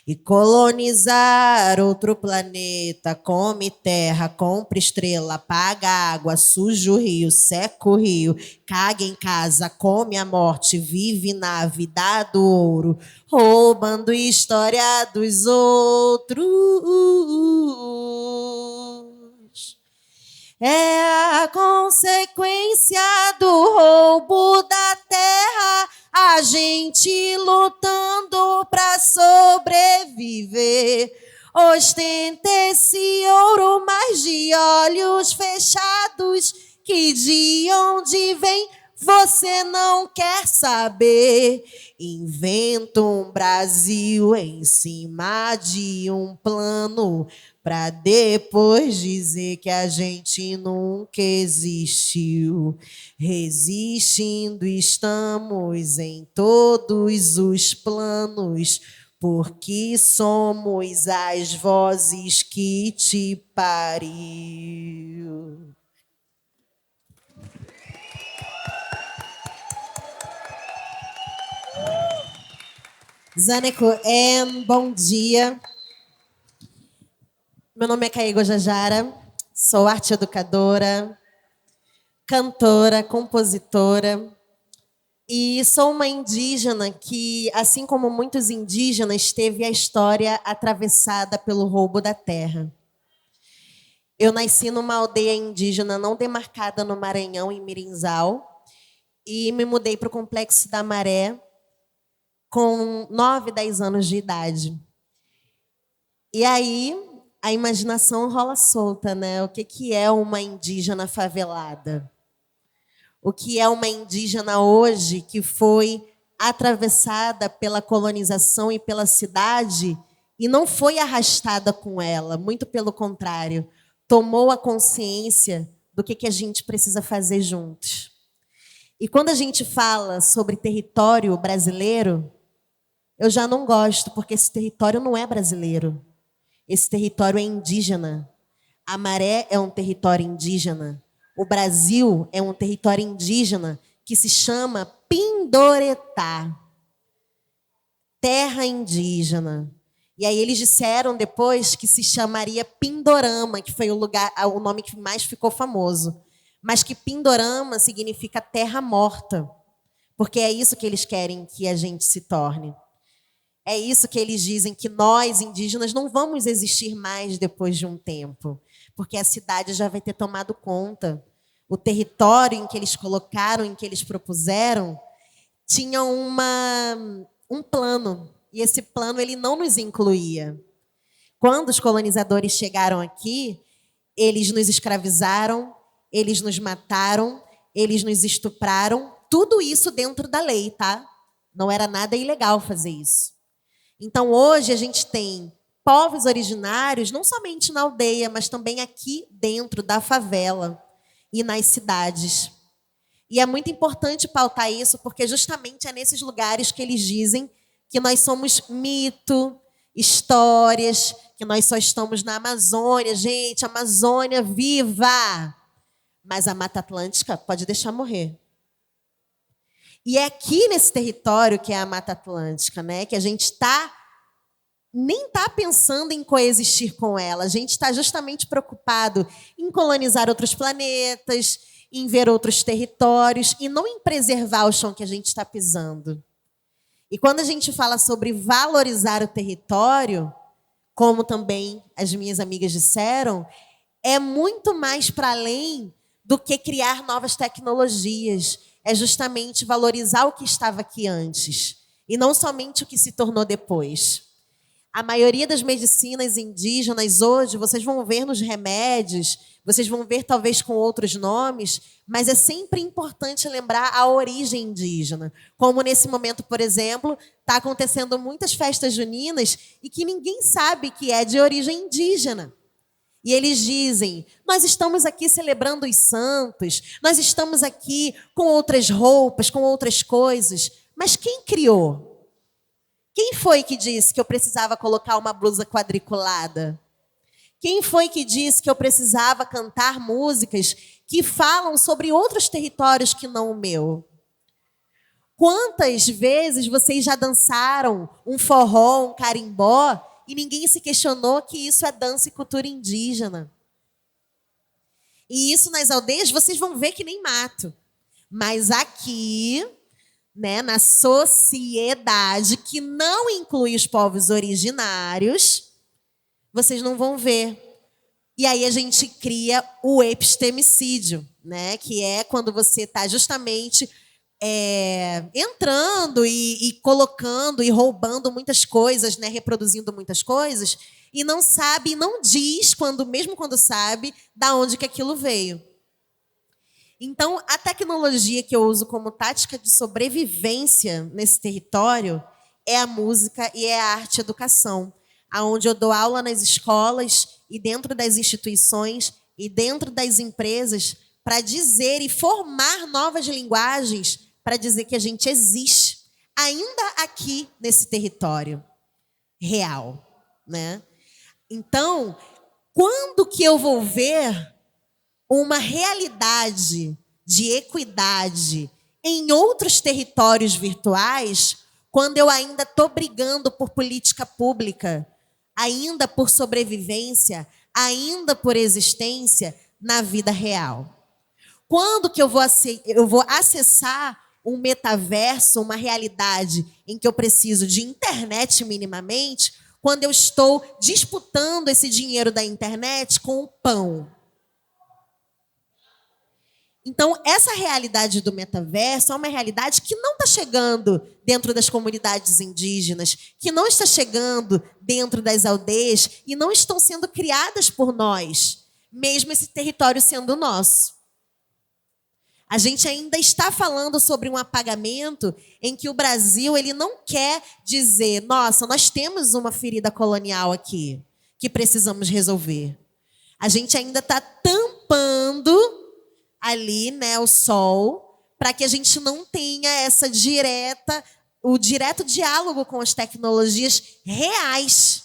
E colonizar outro planeta, come terra, compra estrela, paga água, suja o rio, seca o rio, caga em casa, come a morte, vive na vida do ouro, roubando história dos outros. É a consequência do roubo da terra, a gente lutando para sobreviver. Ostenta esse ouro, mas de olhos fechados, que de onde vem você não quer saber. Inventa um Brasil em cima de um plano, para depois dizer que a gente nunca existiu. Resistindo estamos em todos os planos, porque somos as vozes que te pariu. Zaneco, bom dia. Meu nome é Caê Jajara, sou arte educadora, cantora, compositora e sou uma indígena que, assim como muitos indígenas, teve a história atravessada pelo roubo da terra. Eu nasci numa aldeia indígena não demarcada no Maranhão, em Mirinzal, e me mudei para o Complexo da Maré com 9, 10 anos de idade. E aí a imaginação rola solta, né? O que é uma indígena favelada? O que é uma indígena hoje que foi atravessada pela colonização e pela cidade e não foi arrastada com ela, muito pelo contrário, tomou a consciência do que a gente precisa fazer juntos. E quando a gente fala sobre território brasileiro, eu já não gosto, porque esse território não é brasileiro. Esse território é indígena. A Maré é um território indígena. O Brasil é um território indígena que se chama Pindoretá. Terra indígena. E aí eles disseram depois que se chamaria Pindorama, que foi o nome que mais ficou famoso. mas que Pindorama significa terra morta, porque é isso que eles querem que a gente se torne. É isso que eles dizem, que nós, indígenas, não vamos existir mais depois de um tempo, porque a cidade já vai ter tomado conta. O território em que eles colocaram, em que eles propuseram, tinha um plano, e esse plano ele não nos incluía. Quando os colonizadores chegaram aqui, eles nos escravizaram, eles nos mataram, eles nos estupraram, tudo isso dentro da lei, tá? Não era nada ilegal fazer isso. Então, hoje, a gente tem povos originários, não somente na aldeia, mas também aqui dentro da favela e nas cidades. E é muito importante pautar isso, porque justamente é nesses lugares que eles dizem que nós somos mito, histórias, que nós só estamos na Amazônia. Gente, Amazônia viva! Mas a Mata Atlântica pode deixar morrer. E é aqui nesse território que é a Mata Atlântica, né, que a gente nem está pensando em coexistir com ela. A gente está justamente preocupado em colonizar outros planetas, em ver outros territórios e não em preservar o chão que a gente está pisando. E quando a gente fala sobre valorizar o território, como também as minhas amigas disseram, é muito mais para além do que criar novas tecnologias. É justamente valorizar o que estava aqui antes, e não somente o que se tornou depois. A maioria das medicinas indígenas hoje, vocês vão ver nos remédios, vocês vão ver talvez com outros nomes, mas é sempre importante lembrar a origem indígena. Como nesse momento, por exemplo, está acontecendo muitas festas juninas e que ninguém sabe que é de origem indígena. E eles dizem, nós estamos aqui celebrando os santos, nós estamos aqui com outras roupas, com outras coisas. Mas quem criou? Quem foi que disse que eu precisava colocar uma blusa quadriculada? Quem foi que disse que eu precisava cantar músicas que falam sobre outros territórios que não o meu? Quantas vezes vocês já dançaram um forró, um carimbó, e ninguém se questionou que isso é dança e cultura indígena? E isso nas aldeias vocês vão ver que nem mato. Mas aqui, né, na sociedade que não inclui os povos originários, vocês não vão ver. E aí a gente cria o epistemicídio, né, que é quando você está justamente entrando e colocando e roubando muitas coisas, né, reproduzindo muitas coisas, e não sabe, não diz, mesmo quando sabe, da onde que aquilo veio. Então, a tecnologia que eu uso como tática de sobrevivência nesse território é a música e é a arte-educação, onde eu dou aula nas escolas e dentro das instituições e dentro das empresas para dizer e formar novas linguagens para dizer que a gente existe, ainda aqui nesse território real, né? Então, quando que eu vou ver uma realidade de equidade em outros territórios virtuais, quando eu ainda estou brigando por política pública, ainda por sobrevivência, ainda por existência na vida real? Quando que eu vou acessar um metaverso, uma realidade em que eu preciso de internet minimamente, quando eu estou disputando esse dinheiro da internet com o pão? Então, essa realidade do metaverso é uma realidade que não está chegando dentro das comunidades indígenas, que não está chegando dentro das aldeias e não estão sendo criadas por nós, mesmo esse território sendo nosso. A gente ainda está falando sobre um apagamento em que o Brasil ele não quer dizer, nossa, nós temos uma ferida colonial aqui que precisamos resolver. A gente ainda está tampando ali, né, o sol, para que a gente não tenha o direto diálogo com as tecnologias reais.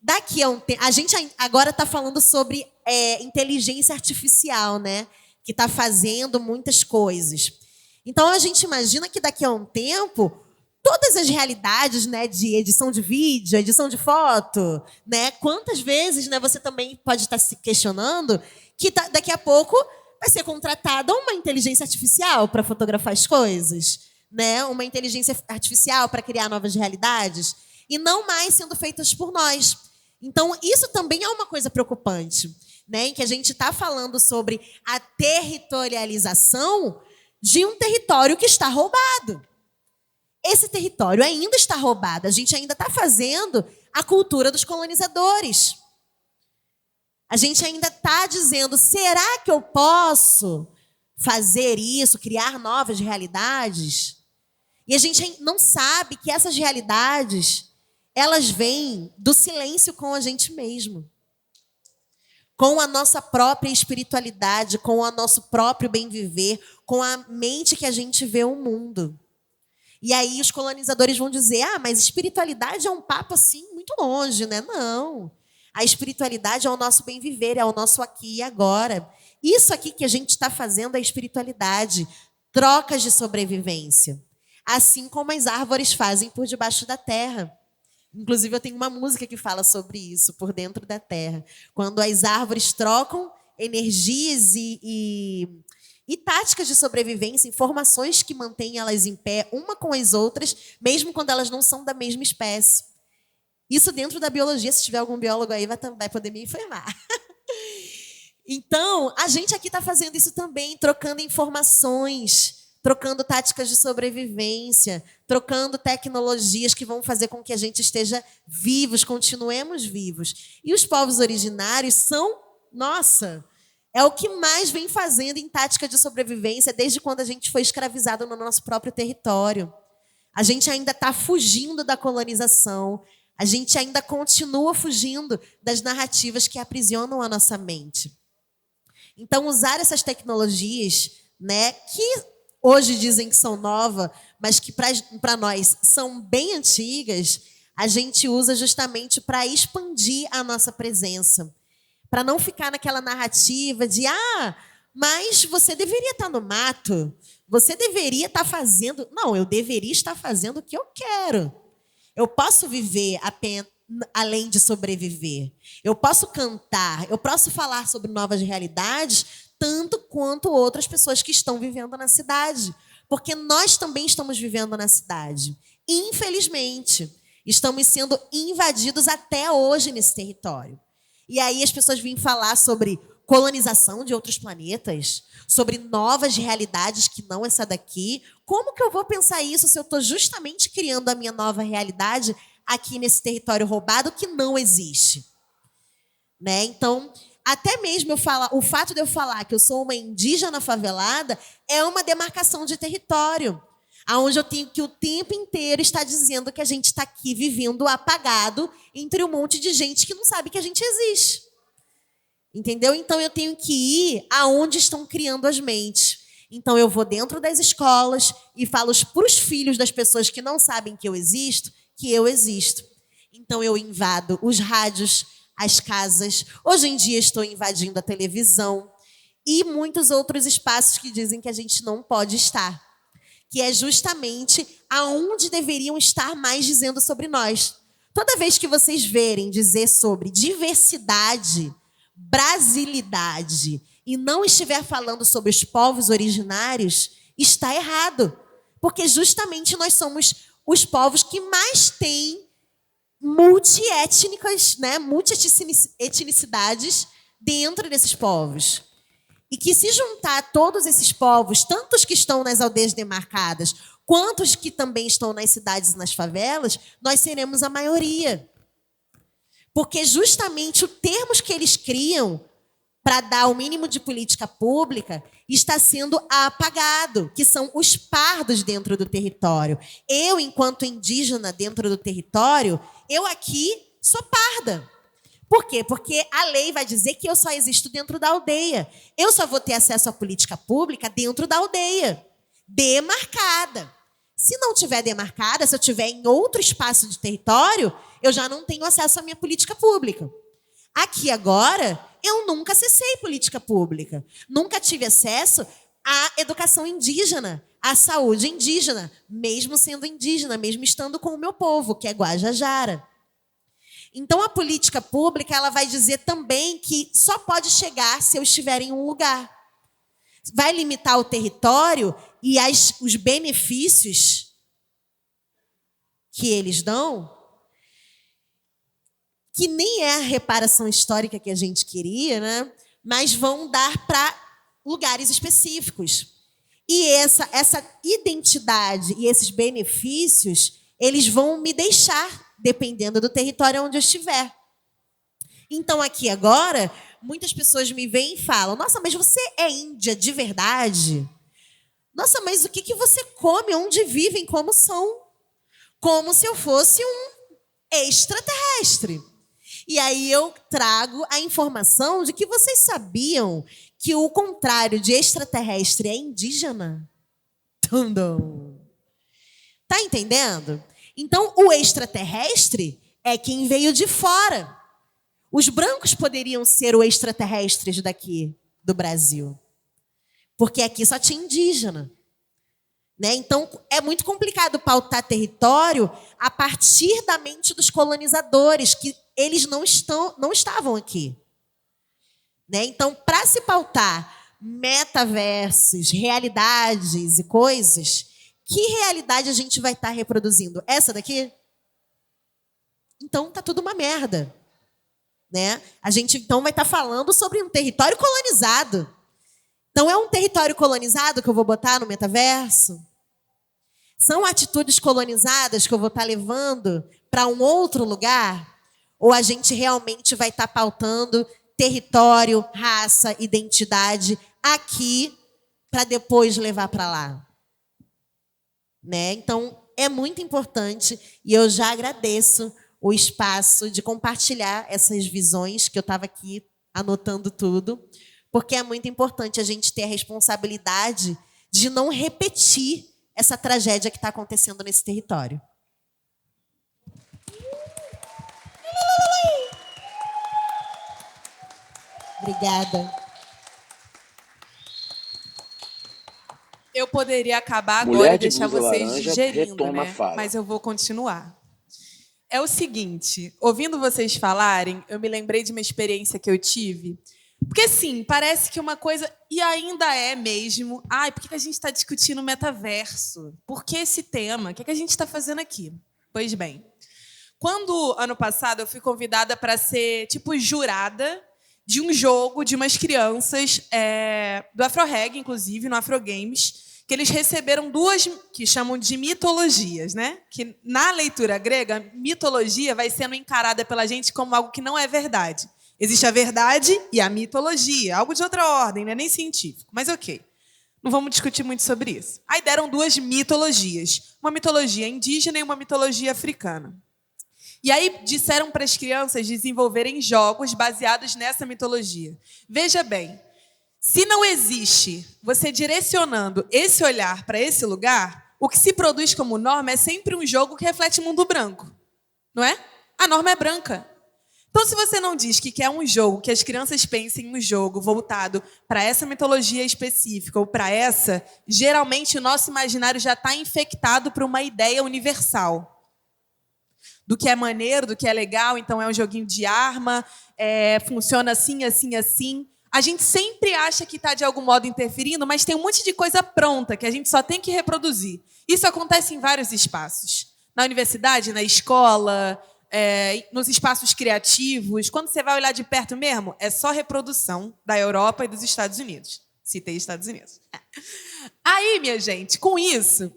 Daqui a um tempo, a gente agora está falando sobre inteligência artificial, né? Que está fazendo muitas coisas. Então, a gente imagina que daqui a um tempo, todas as realidades, né, de edição de vídeo, edição de foto, né, quantas vezes, né, você também pode estar se questionando que daqui a pouco vai ser contratada uma inteligência artificial para fotografar as coisas, né? Uma inteligência artificial para criar novas realidades, e não mais sendo feitas por nós. Então, isso também é uma coisa preocupante, né? Em que a gente está falando sobre a territorialização de um território que está roubado. Esse território ainda está roubado. A gente ainda está fazendo a cultura dos colonizadores. A gente ainda está dizendo, será que eu posso fazer isso, criar novas realidades? E a gente não sabe que essas realidades, elas vêm do silêncio com a gente mesmo. Com a nossa própria espiritualidade, com o nosso próprio bem-viver, com a mente que a gente vê o mundo. E aí os colonizadores vão dizer, mas espiritualidade é um papo assim muito longe, né? Não. A espiritualidade é o nosso bem-viver, é o nosso aqui e agora. Isso aqui que a gente está fazendo é espiritualidade, trocas de sobrevivência. Assim como as árvores fazem por debaixo da terra. Inclusive, eu tenho uma música que fala sobre isso, por dentro da terra. Quando as árvores trocam energias e táticas de sobrevivência, informações que mantêm elas em pé, uma com as outras, mesmo quando elas não são da mesma espécie. Isso dentro da biologia, se tiver algum biólogo aí, vai poder me informar. Então, a gente aqui está fazendo isso também, trocando informações, trocando táticas de sobrevivência, trocando tecnologias que vão fazer com que a gente esteja vivos, continuemos vivos. E os povos originários são, é o que mais vem fazendo em tática de sobrevivência desde quando a gente foi escravizado no nosso próprio território. A gente ainda está fugindo da colonização, a gente ainda continua fugindo das narrativas que aprisionam a nossa mente. Então, usar essas tecnologias, né, que hoje dizem que são novas, mas que para nós são bem antigas, a gente usa justamente para expandir a nossa presença. Para não ficar naquela narrativa de, mas você deveria estar no mato, você deveria estar fazendo... Não, eu deveria estar fazendo o que eu quero. Eu posso viver apenas além de sobreviver. Eu posso cantar, eu posso falar sobre novas realidades, tanto quanto outras pessoas que estão vivendo na cidade. Porque nós também estamos vivendo na cidade. Infelizmente, estamos sendo invadidos até hoje nesse território. E aí as pessoas vêm falar sobre colonização de outros planetas, sobre novas realidades que não essa daqui. Como que eu vou pensar isso se eu estou justamente criando a minha nova realidade aqui nesse território roubado que não existe? Né? Então, até mesmo o fato de eu falar que eu sou uma indígena favelada é uma demarcação de território, onde eu tenho que o tempo inteiro estar dizendo que a gente está aqui vivendo apagado entre um monte de gente que não sabe que a gente existe. Entendeu? Então, eu tenho que ir aonde estão criando as mentes. Então, eu vou dentro das escolas e falo para os filhos das pessoas que não sabem que eu existo. Então, eu invado os rádios, as casas. Hoje em dia, estou invadindo a televisão e muitos outros espaços que dizem que a gente não pode estar, que é justamente aonde deveriam estar mais dizendo sobre nós. Toda vez que vocês verem dizer sobre diversidade, brasilidade e não estiver falando sobre os povos originários, está errado. Porque justamente nós somos os povos que mais têm multiétnicas, né, multietnicidades dentro desses povos. E que se juntar todos esses povos, tanto os que estão nas aldeias demarcadas, quanto os que também estão nas cidades e nas favelas, nós seremos a maioria. Porque justamente os termos que eles criam para dar o mínimo de política pública está sendo apagado, que são os pardos dentro do território. Eu, enquanto indígena dentro do território, eu aqui sou parda. Por quê? Porque a lei vai dizer que eu só existo dentro da aldeia. Eu só vou ter acesso à política pública dentro da aldeia, demarcada. Se não tiver demarcada, se eu estiver em outro espaço de território, eu já não tenho acesso à minha política pública. Aqui agora, eu nunca acessei política pública. Nunca tive acesso à educação indígena, à saúde indígena, mesmo sendo indígena, mesmo estando com o meu povo, que é Guajajara. Então, a política pública ela vai dizer também que só pode chegar se eu estiver em um lugar. Vai limitar o território e os benefícios que eles dão, que nem é a reparação histórica que a gente queria, né? Mas vão dar para lugares específicos. E essa identidade e esses benefícios, eles vão me deixar, dependendo do território onde eu estiver. Então, aqui agora, muitas pessoas me veem e falam: nossa, mas você é índia de verdade? Nossa, mas o que você come? Onde vivem? Como são? Como se eu fosse um extraterrestre. E aí eu trago a informação de que vocês sabiam que o contrário de extraterrestre é indígena? Tundum. Tá entendendo? Então, o extraterrestre é quem veio de fora. Os brancos poderiam ser os extraterrestres daqui do Brasil, porque aqui só tinha indígena. Né? Então, é muito complicado pautar território a partir da mente dos colonizadores, que eles não estavam aqui. Né? Então, para se pautar metaversos, realidades e coisas, que realidade a gente vai estar reproduzindo? Essa daqui? Então, tá tudo uma merda. Né? A gente, então, vai estar falando sobre um território colonizado. Então, é um território colonizado que eu vou botar no metaverso? São atitudes colonizadas que eu vou estar levando para um outro lugar? Ou a gente realmente vai estar pautando território, raça, identidade aqui para depois levar para lá? Né? Então, é muito importante e eu já agradeço o espaço de compartilhar essas visões, que eu estava aqui anotando tudo, porque é muito importante a gente ter a responsabilidade de não repetir essa tragédia que está acontecendo nesse território. Obrigada. Eu poderia acabar Mulher agora e de deixar blusa vocês laranja digerindo, retoma né? a fala. Mas eu vou continuar. É o seguinte, ouvindo vocês falarem, eu me lembrei de uma experiência que eu tive. Porque, assim, parece que uma coisa... E ainda é mesmo... Ai, por que a gente está discutindo metaverso? Por que esse tema? O que a gente está fazendo aqui? Pois bem, quando, ano passado, eu fui convidada para ser, tipo, jurada de um jogo de umas crianças do AfroReg, inclusive, no Afrogames, que eles receberam duas, que chamam de mitologias, né? Que, na leitura grega, mitologia vai sendo encarada pela gente como algo que não é verdade. Existe a verdade e a mitologia, algo de outra ordem, não é nem científico, mas ok. Não vamos discutir muito sobre isso. Aí deram duas mitologias, uma mitologia indígena e uma mitologia africana. E aí disseram para as crianças desenvolverem jogos baseados nessa mitologia. Veja bem, se não existe você direcionando esse olhar para esse lugar, o que se produz como norma é sempre um jogo que reflete o mundo branco, não é? A norma é branca. Então, se você não diz que quer um jogo, que as crianças pensem em um jogo voltado para essa mitologia específica ou para essa, geralmente o nosso imaginário já está infectado por uma ideia universal. Do que é maneiro, do que é legal, então é um joguinho de arma, funciona assim, assim, assim. A gente sempre acha que está, de algum modo, interferindo, mas tem um monte de coisa pronta que a gente só tem que reproduzir. Isso acontece em vários espaços. Na universidade, na escola... nos espaços criativos, quando você vai olhar de perto mesmo, é só reprodução da Europa e dos Estados Unidos. Citei Estados Unidos. Aí, minha gente, com isso,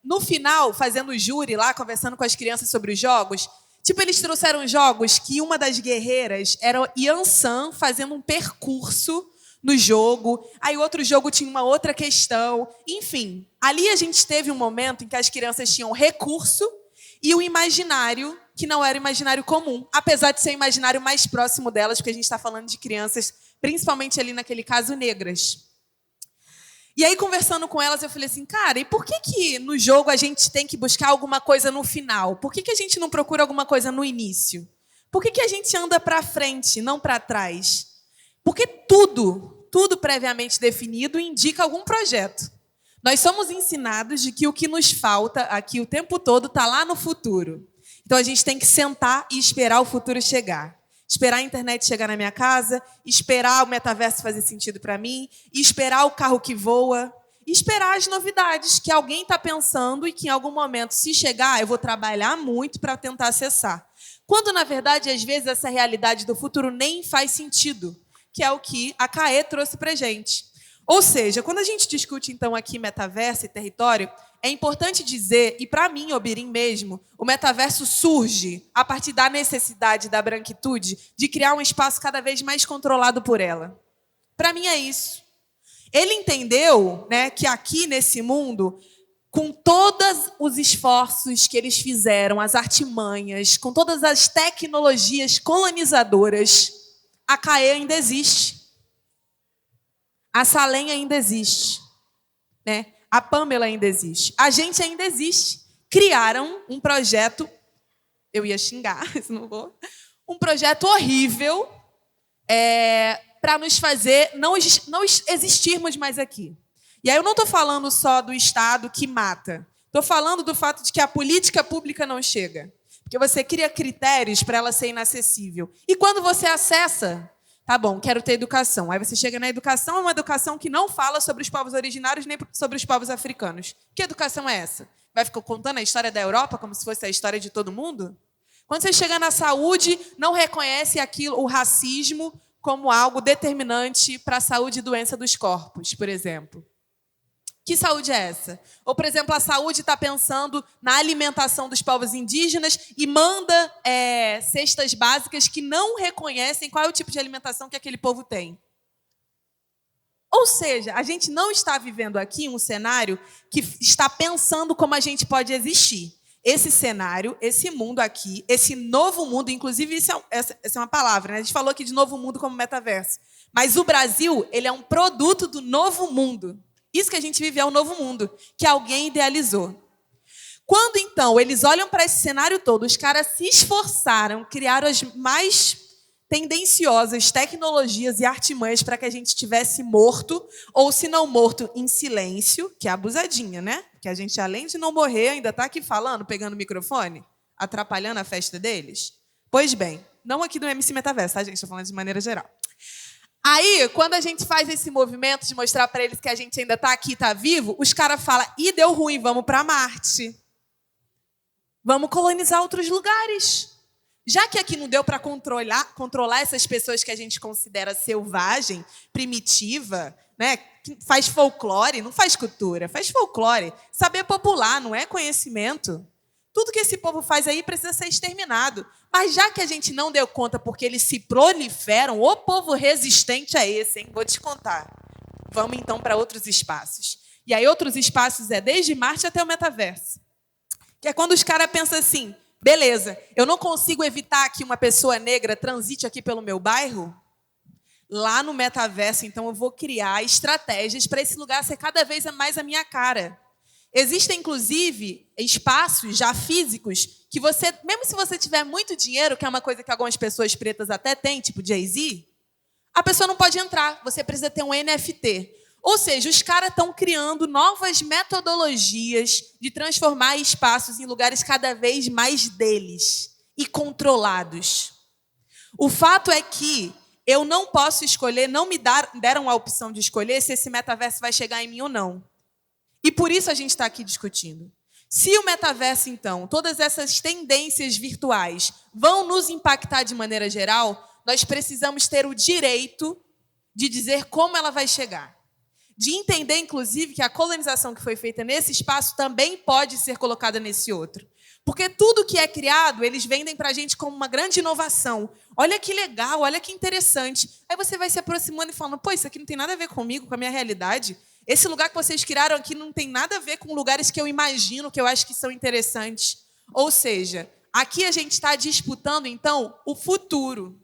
no final, fazendo júri lá, conversando com as crianças sobre os jogos, tipo, eles trouxeram jogos que uma das guerreiras era Yansan fazendo um percurso no jogo, aí o outro jogo tinha uma outra questão. Enfim, ali a gente teve um momento em que as crianças tinham recurso e o imaginário, que não era o imaginário comum, apesar de ser o imaginário mais próximo delas, porque a gente está falando de crianças, principalmente ali naquele caso, negras. E aí, conversando com elas, eu falei assim, cara, e por que no jogo a gente tem que buscar alguma coisa no final? Por que a gente não procura alguma coisa no início? Por que a gente anda para frente, não para trás? Porque tudo previamente definido indica algum projeto. Nós somos ensinados de que o que nos falta aqui o tempo todo está lá no futuro. Então, a gente tem que sentar e esperar o futuro chegar. esperar a internet chegar na minha casa, esperar o metaverso fazer sentido para mim, esperar o carro que voa, esperar as novidades que alguém está pensando e que em algum momento, se chegar, eu vou trabalhar muito para tentar acessar. Quando, na verdade, às vezes, essa realidade do futuro nem faz sentido, que é o que a CAE trouxe para a gente. Ou seja, quando a gente discute, então, aqui metaverso e território, é importante dizer, e para mim, Obirim mesmo, o metaverso surge a partir da necessidade da branquitude de criar um espaço cada vez mais controlado por ela. Para mim é isso. Ele entendeu, né, que aqui nesse mundo, com todos os esforços que eles fizeram, as artimanhas, com todas as tecnologias colonizadoras, a CAE ainda existe. A Salem ainda existe, né? A Pamela ainda existe. A gente ainda existe. Criaram um projeto, eu ia xingar, mas não vou, um projeto horrível para nos fazer não existirmos mais aqui. E aí eu não estou falando só do Estado que mata. Estou falando do fato de que a política pública não chega. Porque você cria critérios para ela ser inacessível. E quando você acessa... Tá bom, quero ter educação. Aí você chega na educação, é uma educação que não fala sobre os povos originários nem sobre os povos africanos. Que educação é essa? Vai ficar contando a história da Europa como se fosse a história de todo mundo? Quando você chega na saúde, não reconhece o racismo como algo determinante para a saúde e doença dos corpos, por exemplo. Que saúde é essa? Ou, por exemplo, a saúde está pensando na alimentação dos povos indígenas e manda cestas básicas que não reconhecem qual é o tipo de alimentação que aquele povo tem. Ou seja, a gente não está vivendo aqui um cenário que está pensando como a gente pode existir. Esse cenário, esse mundo aqui, esse novo mundo, inclusive essa é uma palavra, né? A gente falou aqui de novo mundo como metaverso. Mas o Brasil, ele é um produto do novo mundo. Isso que a gente vive é o novo mundo, que alguém idealizou. Quando, então, eles olham para esse cenário todo, os caras se esforçaram, criaram as mais tendenciosas tecnologias e artimanhas para que a gente estivesse morto, ou se não morto, em silêncio, que é abusadinha, né? Que a gente, além de não morrer, ainda está aqui falando, pegando o microfone, atrapalhando a festa deles. Pois bem, não aqui do MC Metaverso, tá, gente? Estou falando de maneira geral. Aí, quando a gente faz esse movimento de mostrar para eles que a gente ainda está aqui, está vivo, os caras falam, ih, deu ruim, vamos para Marte. Vamos colonizar outros lugares. Já que aqui não deu para controlar essas pessoas que a gente considera selvagem, primitiva, né, que faz folclore, não faz cultura, faz folclore. Saber popular, não é conhecimento. Tudo que esse povo faz aí precisa ser exterminado. Mas já que a gente não deu conta porque eles se proliferam, o povo resistente é esse, hein? Vou te contar. Vamos, então, para outros espaços. E aí, outros espaços é desde Marte até o metaverso. Que é quando os caras pensam assim, beleza, eu não consigo evitar que uma pessoa negra transite aqui pelo meu bairro? Lá no metaverso, então, eu vou criar estratégias para esse lugar ser cada vez mais a minha cara. Existem, inclusive, espaços já físicos que você, mesmo se você tiver muito dinheiro, que é uma coisa que algumas pessoas pretas até têm, tipo Jay-Z, a pessoa não pode entrar, você precisa ter um NFT. Ou seja, os caras estão criando novas metodologias de transformar espaços em lugares cada vez mais deles e controlados. O fato é que eu não posso escolher, não me deram a opção de escolher se esse metaverso vai chegar em mim ou não. E por isso a gente está aqui discutindo. Se o metaverso, então, todas essas tendências virtuais vão nos impactar de maneira geral, nós precisamos ter o direito de dizer como ela vai chegar. De entender, inclusive, que a colonização que foi feita nesse espaço também pode ser colocada nesse outro. Porque tudo que é criado, eles vendem para a gente como uma grande inovação. Olha que legal, olha que interessante. Aí você vai se aproximando e falando, pô, isso aqui não tem nada a ver comigo, com a minha realidade. Esse lugar que vocês criaram aqui não tem nada a ver com lugares que eu imagino, que eu acho que são interessantes. Ou seja, aqui a gente está disputando, então, o futuro.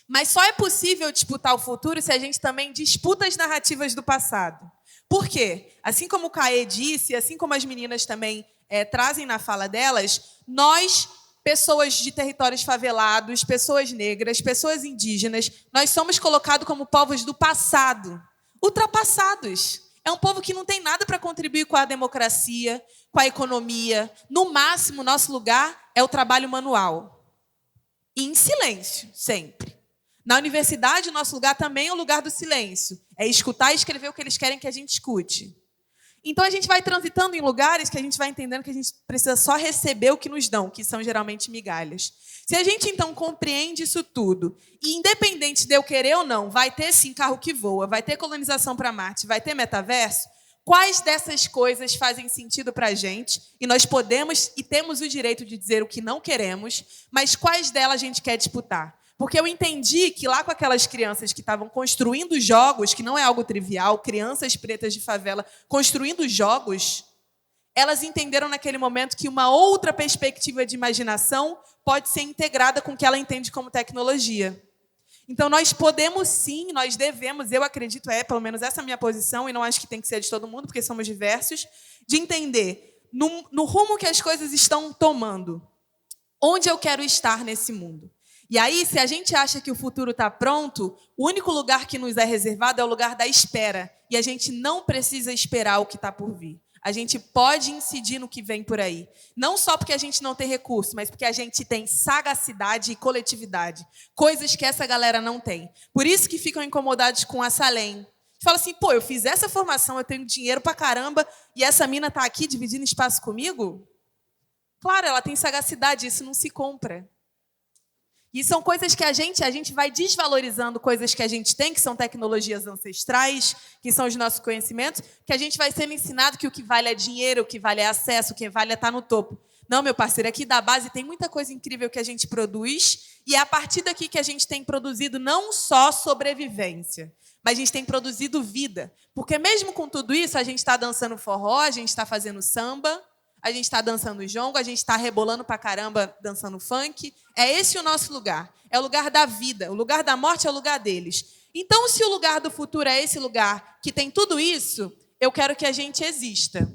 Mas só é possível disputar o futuro se a gente também disputa as narrativas do passado. Por quê? Assim como o Caê disse, assim como as meninas também trazem na fala delas, nós, pessoas de territórios favelados, pessoas negras, pessoas indígenas, nós somos colocados como povos do passado, ultrapassados. É um povo que não tem nada para contribuir com a democracia, com a economia. No máximo, nosso lugar é o trabalho manual. E em silêncio, sempre. Na universidade, o nosso lugar também é o lugar do silêncio. É escutar e escrever o que eles querem que a gente escute. Então, a gente vai transitando em lugares que a gente vai entendendo que a gente precisa só receber o que nos dão, que são geralmente migalhas. Se a gente, então, compreende isso tudo, e independente de eu querer ou não, vai ter, sim, carro que voa, vai ter colonização para Marte, vai ter metaverso, quais dessas coisas fazem sentido para a gente, e nós podemos e temos o direito de dizer o que não queremos, mas quais delas a gente quer disputar? Porque eu entendi que lá com aquelas crianças que estavam construindo jogos, que não é algo trivial, crianças pretas de favela construindo jogos, elas entenderam naquele momento que uma outra perspectiva de imaginação pode ser integrada com o que ela entende como tecnologia. Então, nós podemos sim, nós devemos, eu acredito, pelo menos essa é a minha posição, e não acho que tem que ser de todo mundo, porque somos diversos, de entender no rumo que as coisas estão tomando, onde eu quero estar nesse mundo. E aí, se a gente acha que o futuro está pronto, o único lugar que nos é reservado é o lugar da espera. E a gente não precisa esperar o que está por vir. A gente pode incidir no que vem por aí. Não só porque a gente não tem recurso, mas porque a gente tem sagacidade e coletividade. Coisas que essa galera não tem. Por isso que ficam incomodados com a Salem. Fala assim, pô, eu fiz essa formação, eu tenho dinheiro pra caramba, e essa mina está aqui dividindo espaço comigo? Claro, ela tem sagacidade, isso não se compra. E são coisas que a gente vai desvalorizando coisas que a gente tem, que são tecnologias ancestrais, que são os nossos conhecimentos, que a gente vai sendo ensinado que o que vale é dinheiro, o que vale é acesso, o que vale é estar no topo. Não, meu parceiro, aqui da base tem muita coisa incrível que a gente produz, e é a partir daqui que a gente tem produzido não só sobrevivência, mas a gente tem produzido vida. Porque mesmo com tudo isso, a gente está dançando forró, a gente está fazendo samba, a gente está dançando jongo, a gente está rebolando pra caramba dançando funk. É esse o nosso lugar. É o lugar da vida. O lugar da morte é o lugar deles. Então, se o lugar do futuro é esse lugar que tem tudo isso, eu quero que a gente exista.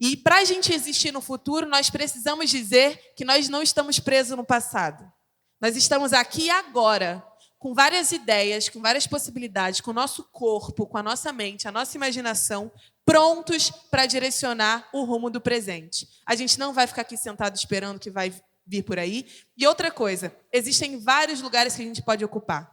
E para a gente existir no futuro, nós precisamos dizer que nós não estamos presos no passado. Nós estamos aqui agora, com várias ideias, com várias possibilidades, com o nosso corpo, com a nossa mente, a nossa imaginação, prontos para direcionar o rumo do presente. A gente não vai ficar aqui sentado esperando o que vai vir por aí. E outra coisa, existem vários lugares que a gente pode ocupar.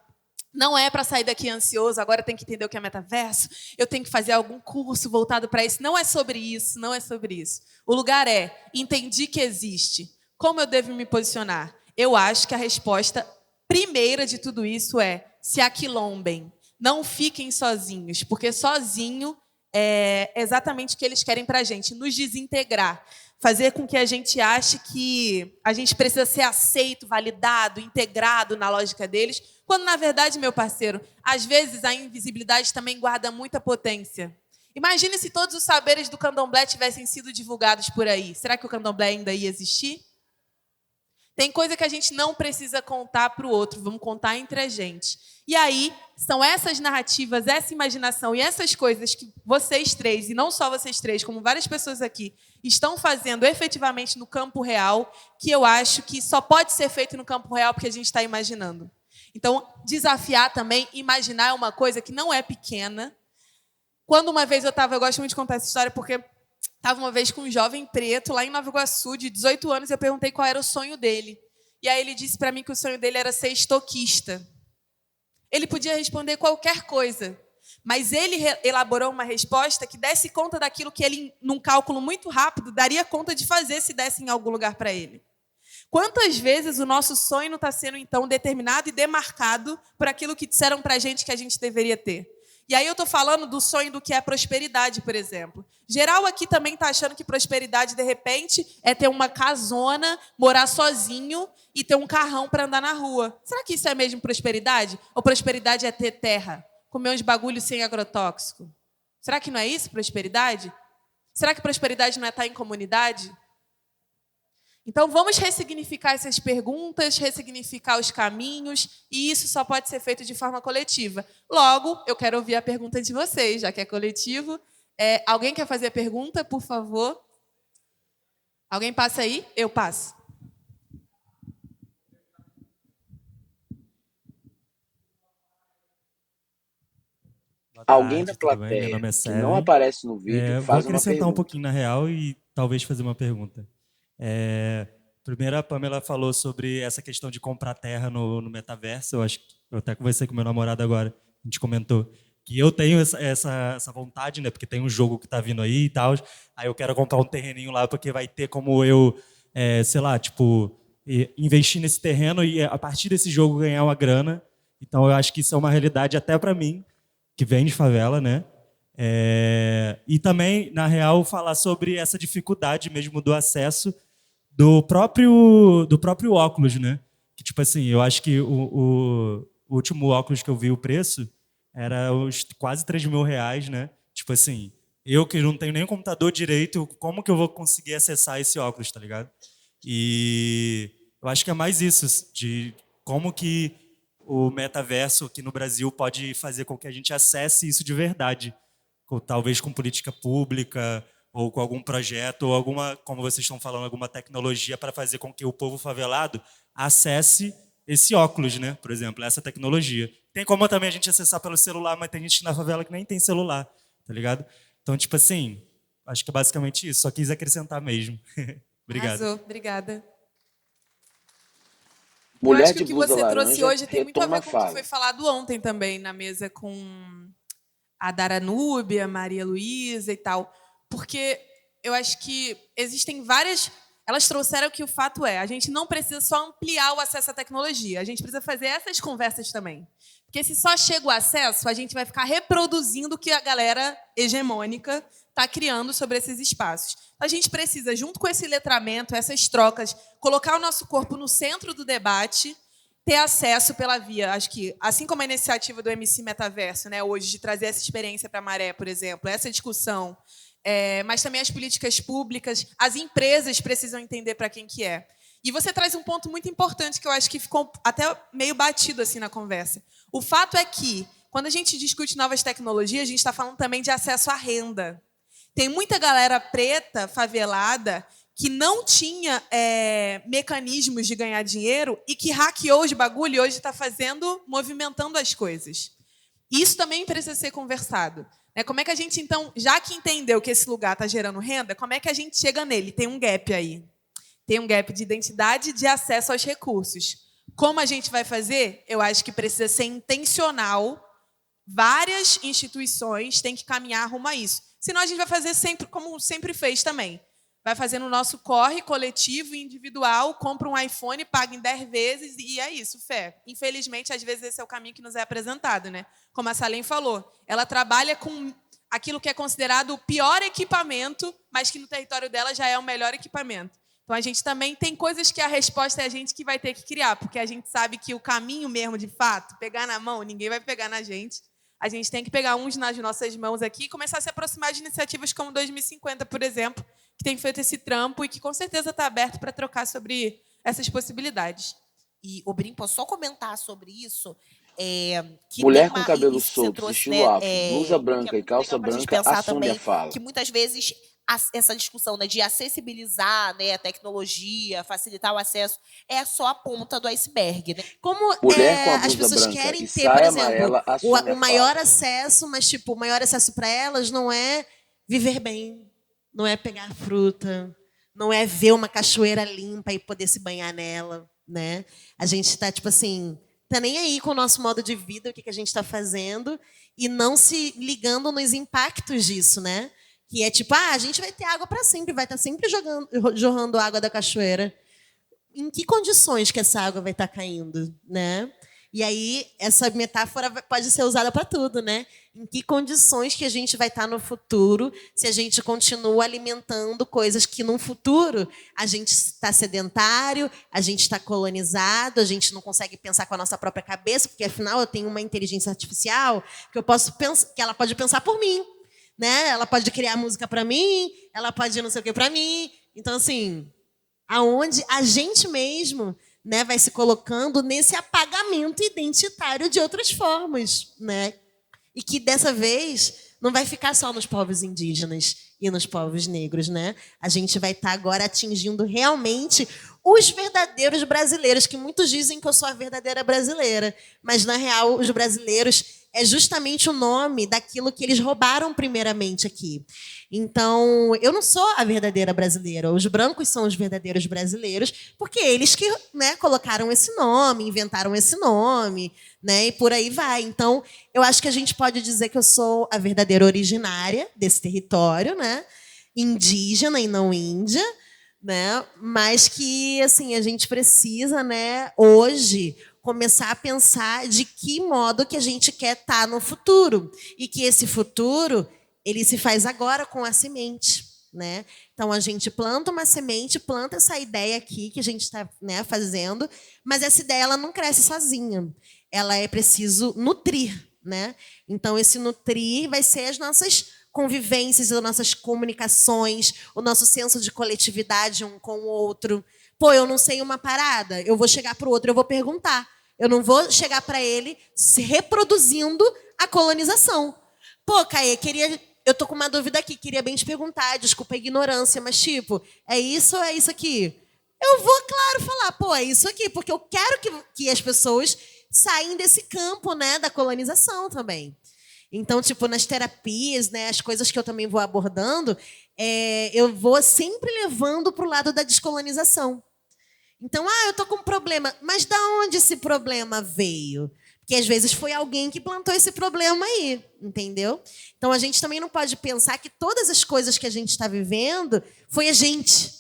Não é para sair daqui ansioso, agora tem que entender o que é metaverso, eu tenho que fazer algum curso voltado para isso. Não é sobre isso, não é sobre isso. O lugar é, entendi que existe. Como eu devo me posicionar? Eu acho que a resposta primeira de tudo isso é se aquilombem. Não fiquem sozinhos, porque sozinho é exatamente o que eles querem para a gente, nos desintegrar. Fazer com que a gente ache que a gente precisa ser aceito, validado, integrado na lógica deles, quando, na verdade, meu parceiro, às vezes a invisibilidade também guarda muita potência. Imagine se todos os saberes do candomblé tivessem sido divulgados por aí. Será que o candomblé ainda ia existir? Tem coisa que a gente não precisa contar para o outro, vamos contar entre a gente. E aí, são essas narrativas, essa imaginação e essas coisas que vocês três, e não só vocês três, como várias pessoas aqui, estão fazendo efetivamente no campo real, que eu acho que só pode ser feito no campo real porque a gente está imaginando. Então, desafiar também, imaginar é uma coisa que não é pequena. Quando uma vez eu gosto muito de contar essa história porque estava uma vez com um jovem preto lá em Nova Iguaçu, de 18 anos, e eu perguntei qual era o sonho dele. E aí ele disse para mim que o sonho dele era ser estoquista. Ele podia responder qualquer coisa, mas ele elaborou uma resposta que desse conta daquilo que ele, num cálculo muito rápido, daria conta de fazer se desse em algum lugar para ele. Quantas vezes o nosso sonho não está sendo, então, determinado e demarcado por aquilo que disseram para a gente que a gente deveria ter? E aí eu estou falando do sonho do que é prosperidade, por exemplo. Geral aqui também está achando que prosperidade, de repente, é ter uma casona, morar sozinho e ter um carrão para andar na rua. Será que isso é mesmo prosperidade? Ou prosperidade é ter terra? Comer uns bagulhos sem agrotóxico? Será que não é isso, prosperidade? Será que prosperidade não é estar em comunidade? Então, vamos ressignificar essas perguntas, ressignificar os caminhos, e isso só pode ser feito de forma coletiva. Logo, eu quero ouvir a pergunta de vocês, já que é coletivo. Alguém quer fazer a pergunta, por favor? Alguém passa aí? Eu passo. Alguém da Tudo bem? Meu plateia nome é que não Sérgio. aparece no vídeo Vou faz uma acrescentar um pergunta. pouquinho na real e talvez fazer uma pergunta. Primeiro, a Pamela falou sobre essa questão de comprar terra no metaverso. Eu acho que eu até conversei com meu namorado agora. A gente comentou que eu tenho essa vontade, né? Porque tem um jogo que tá vindo aí e tal. Aí eu quero comprar um terreninho lá porque vai ter como eu, sei lá, tipo, investir nesse terreno e a partir desse jogo ganhar uma grana. Então eu acho que isso é uma realidade até para mim, que vem de favela, né? E também, na real, falar sobre essa dificuldade mesmo do acesso do próprio óculos, né? Que, tipo assim, eu acho que o último óculos que eu vi o preço era quase 3 mil reais, né? Tipo assim, eu que não tenho nem computador direito, como que eu vou conseguir acessar esse óculos, tá ligado? E eu acho que é mais isso, de como que o metaverso aqui no Brasil pode fazer com que a gente acesse isso de verdade. Talvez com política pública, ou com algum projeto, ou alguma, como vocês estão falando, alguma tecnologia para fazer com que o povo favelado acesse esse óculos, né? Por exemplo, essa tecnologia. Tem como também a gente acessar pelo celular, mas tem gente na favela que nem tem celular, tá ligado? Então, tipo assim, acho que é basicamente isso. Só quis acrescentar mesmo. Obrigado. Arrasou, obrigada. Eu Mulher acho que de o que blusa você trouxe laranja hoje tem muito a retoma ver a com o que fala. foi falado ontem também na mesa com a Dara Núbia, Maria Luísa e tal. Porque eu acho que existem várias... Elas trouxeram que o fato é, a gente não precisa só ampliar o acesso à tecnologia, a gente precisa fazer essas conversas também. Porque se só chega o acesso, a gente vai ficar reproduzindo o que a galera hegemônica está criando sobre esses espaços. A gente precisa, junto com esse letramento, essas trocas, colocar o nosso corpo no centro do debate, ter acesso pela via, acho que, assim como a iniciativa do MC Metaverso, né, hoje, de trazer essa experiência para a Maré, por exemplo, essa discussão, mas também as políticas públicas, as empresas precisam entender para quem que é. E você traz um ponto muito importante que eu acho que ficou até meio batido assim na conversa. O fato é que, quando a gente discute novas tecnologias, a gente está falando também de acesso à renda. Tem muita galera preta, favelada, que não tinha mecanismos de ganhar dinheiro e que hackeou os bagulho e hoje está movimentando as coisas. Isso também precisa ser conversado. Como é que a gente, então, já que entendeu que esse lugar está gerando renda, como é que a gente chega nele? Tem um gap aí. Tem um gap de identidade e de acesso aos recursos. Como a gente vai fazer? Eu acho que precisa ser intencional. Várias instituições têm que caminhar rumo a isso. Senão a gente vai fazer sempre como sempre fez também. Vai fazer no nosso corre coletivo e individual, compra um iPhone, paga em 10 vezes e é isso, fé. Infelizmente, às vezes esse é o caminho que nos é apresentado, né? Como a Salem falou, ela trabalha com aquilo que é considerado o pior equipamento, mas que no território dela já é o melhor equipamento. Então, a gente também tem coisas que a resposta é a gente que vai ter que criar, porque a gente sabe que o caminho mesmo, de fato, pegar na mão, ninguém vai pegar na gente. A gente tem que pegar uns nas nossas mãos aqui e começar a se aproximar de iniciativas como 2050, por exemplo, que tem feito esse trampo e que com certeza está aberto para trocar sobre essas possibilidades. E, Brim, posso só comentar sobre isso? Que Mulher tem com cabelos isso que você soltos, trouxe, estilo né, afro, blusa que é branca e muito calça legal pra gente branca, pensar assume também, a fala. que muitas vezes essa discussão, né, de acessibilizar, né, a tecnologia, facilitar o acesso, é só a ponta do iceberg, né? Como Mulher com a as blusa pessoas branca querem e ter, por saia exemplo, amarela assume o a maior fala. acesso, mas tipo, o maior acesso para elas não é viver bem, não é pegar fruta, não é ver uma cachoeira limpa e poder se banhar nela, né? A gente está tipo assim, tá nem aí com o nosso modo de vida, o que a gente está fazendo e não se ligando nos impactos disso, né? Que é tipo, a gente vai ter água para sempre, vai estar sempre jorrando água da cachoeira. Em que condições que essa água vai estar caindo, né? E aí essa metáfora pode ser usada para tudo, né? Em que condições que a gente vai estar no futuro se a gente continua alimentando coisas que no futuro a gente está sedentário, a gente está colonizado, a gente não consegue pensar com a nossa própria cabeça, porque afinal eu tenho uma inteligência artificial que eu posso pensar, que ela pode pensar por mim, né? Ela pode criar música para mim, ela pode não sei o que para mim. Então assim, aonde a gente mesmo, né, vai se colocando nesse apagamento identitário de outras formas, né? E que dessa vez não vai ficar só nos povos indígenas e nos povos negros, né? A gente vai estar agora atingindo realmente os verdadeiros brasileiros, que muitos dizem que eu sou a verdadeira brasileira, mas, na real, os brasileiros é justamente o nome daquilo que eles roubaram primeiramente aqui. Então, eu não sou a verdadeira brasileira. Os brancos são os verdadeiros brasileiros, porque eles que, né, colocaram esse nome, inventaram esse nome, né, e por aí vai. Então, eu acho que a gente pode dizer que eu sou a verdadeira originária desse território, né, indígena e não índia, né, mas que assim a gente precisa, né, hoje começar a pensar de que modo que a gente quer estar no futuro e que esse futuro ele se faz agora com a semente, né? Então a gente planta uma semente, planta essa ideia aqui que a gente está, né, fazendo, mas essa ideia ela não cresce sozinha, ela é preciso nutrir, né? Então esse nutrir vai ser as nossas convivências, as nossas comunicações, o nosso senso de coletividade um com o outro. Pô, eu não sei uma parada, eu vou chegar para o outro, eu vou perguntar. Eu não vou chegar para ele se reproduzindo a colonização. Pô, Caê, eu tô com uma dúvida aqui, queria bem te perguntar, desculpa a ignorância, mas tipo, é isso ou é isso aqui? Eu vou, claro, falar, pô, é isso aqui, porque eu quero que as pessoas saiam desse campo, né, da colonização também. Então, tipo, nas terapias, né, as coisas que eu também vou abordando, eu vou sempre levando para o lado da descolonização. Então, eu tô com um problema. Mas de onde esse problema veio? Porque, às vezes, foi alguém que plantou esse problema aí, entendeu? Então, a gente também não pode pensar que todas as coisas que a gente está vivendo foi a gente,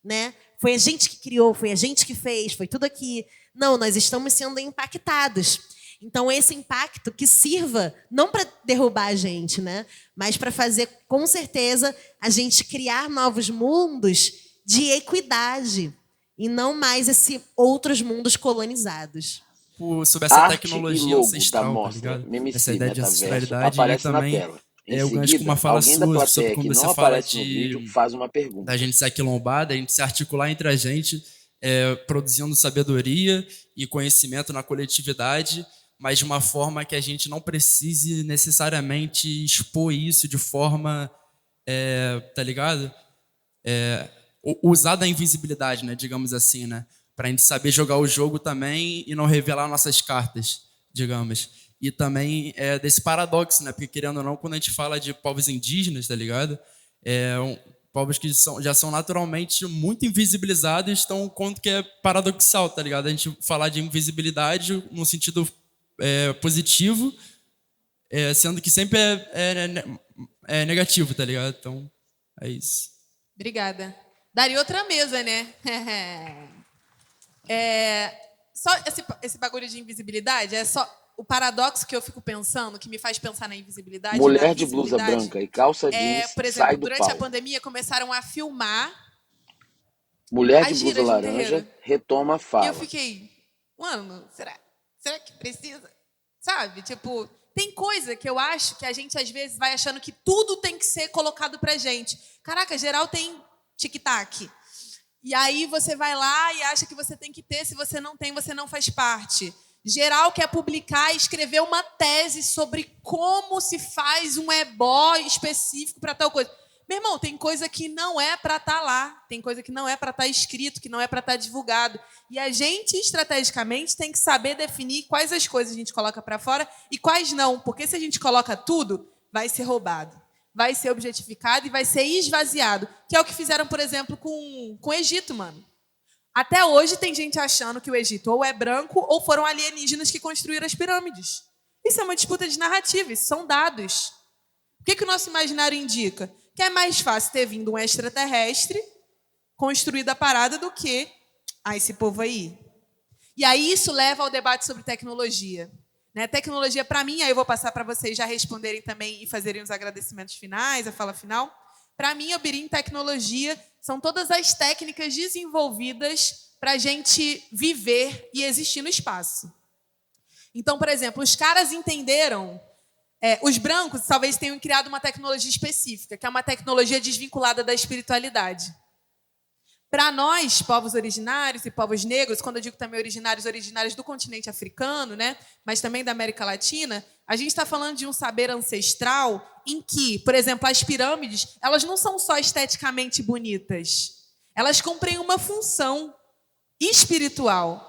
né? Foi a gente que criou, foi a gente que fez, foi tudo aqui. Não, nós estamos sendo impactados. Então, esse impacto que sirva não para derrubar a gente, né? Mas para fazer, com certeza, a gente criar novos mundos de equidade e não mais outros mundos colonizados. Sobre essa Arte tecnologia e logo ancestral, da tá mostra ligado? Mimicry Essa ideia de Metaverso ancestralidade e aparece na também tela. Em eu gancho com seguida, uma fala alguém da sua plateia sobre que quando não você fala aparece no vídeo faz uma pergunta. da gente se aquilombar, da gente se articular entre a gente, produzindo sabedoria e conhecimento na coletividade, mas de uma forma que a gente não precise necessariamente expor isso de forma, tá ligado? Usar da invisibilidade, né, digamos assim, né? Para a gente saber jogar o jogo também e não revelar nossas cartas, digamos. E também desse paradoxo, né? Porque, querendo ou não, quando a gente fala de povos indígenas, tá ligado? Povos que já são naturalmente muito invisibilizados, então o quanto que é paradoxal, tá ligado? A gente falar de invisibilidade num sentido positivo, sendo que sempre é negativo, tá ligado? Então, é isso. Obrigada. Daria outra mesa, né? Só esse bagulho de invisibilidade é só o paradoxo que eu fico pensando, que me faz pensar na invisibilidade. Mulher na de blusa visibilidade. branca e calça jeans Por exemplo, sai do durante a palco. pandemia começaram a filmar Mulher as de blusa giras no laranja terreiro. retoma a E fala. eu fiquei, mano, será que precisa? Sabe? Tipo, tem coisa que eu acho que a gente às vezes vai achando que tudo tem que ser colocado pra gente. Caraca, geral tem tic-tac. E aí você vai lá e acha que você tem que ter, se você não tem, você não faz parte. Geral quer publicar e escrever uma tese sobre como se faz um ebó específico para tal coisa. Meu irmão, tem coisa que não é para estar lá, tem coisa que não é para estar escrito, que não é para estar divulgado. E a gente, estrategicamente, tem que saber definir quais as coisas a gente coloca para fora e quais não. Porque se a gente coloca tudo, vai ser roubado, vai ser objetificado e vai ser esvaziado. Que é o que fizeram, por exemplo, com o Egito, mano. Até hoje tem gente achando que o Egito ou é branco ou foram alienígenas que construíram as pirâmides. Isso é uma disputa de narrativa, isso são dados. O que o nosso imaginário indica? Que é mais fácil ter vindo um extraterrestre, construído a parada, do que esse povo aí. E aí isso leva ao debate sobre tecnologia. Né? Tecnologia, para mim, aí eu vou passar para vocês já responderem também e fazerem os agradecimentos finais, a fala final. Para mim, eu diria em tecnologia são todas as técnicas desenvolvidas para a gente viver e existir no espaço. Então, por exemplo, os caras entenderam, os brancos talvez tenham criado uma tecnologia específica, que é uma tecnologia desvinculada da espiritualidade. Para nós, povos originários e povos negros, quando eu digo também originários do continente africano, né, mas também da América Latina, a gente está falando de um saber ancestral em que, por exemplo, as pirâmides, elas não são só esteticamente bonitas. Elas cumprem uma função. espiritual.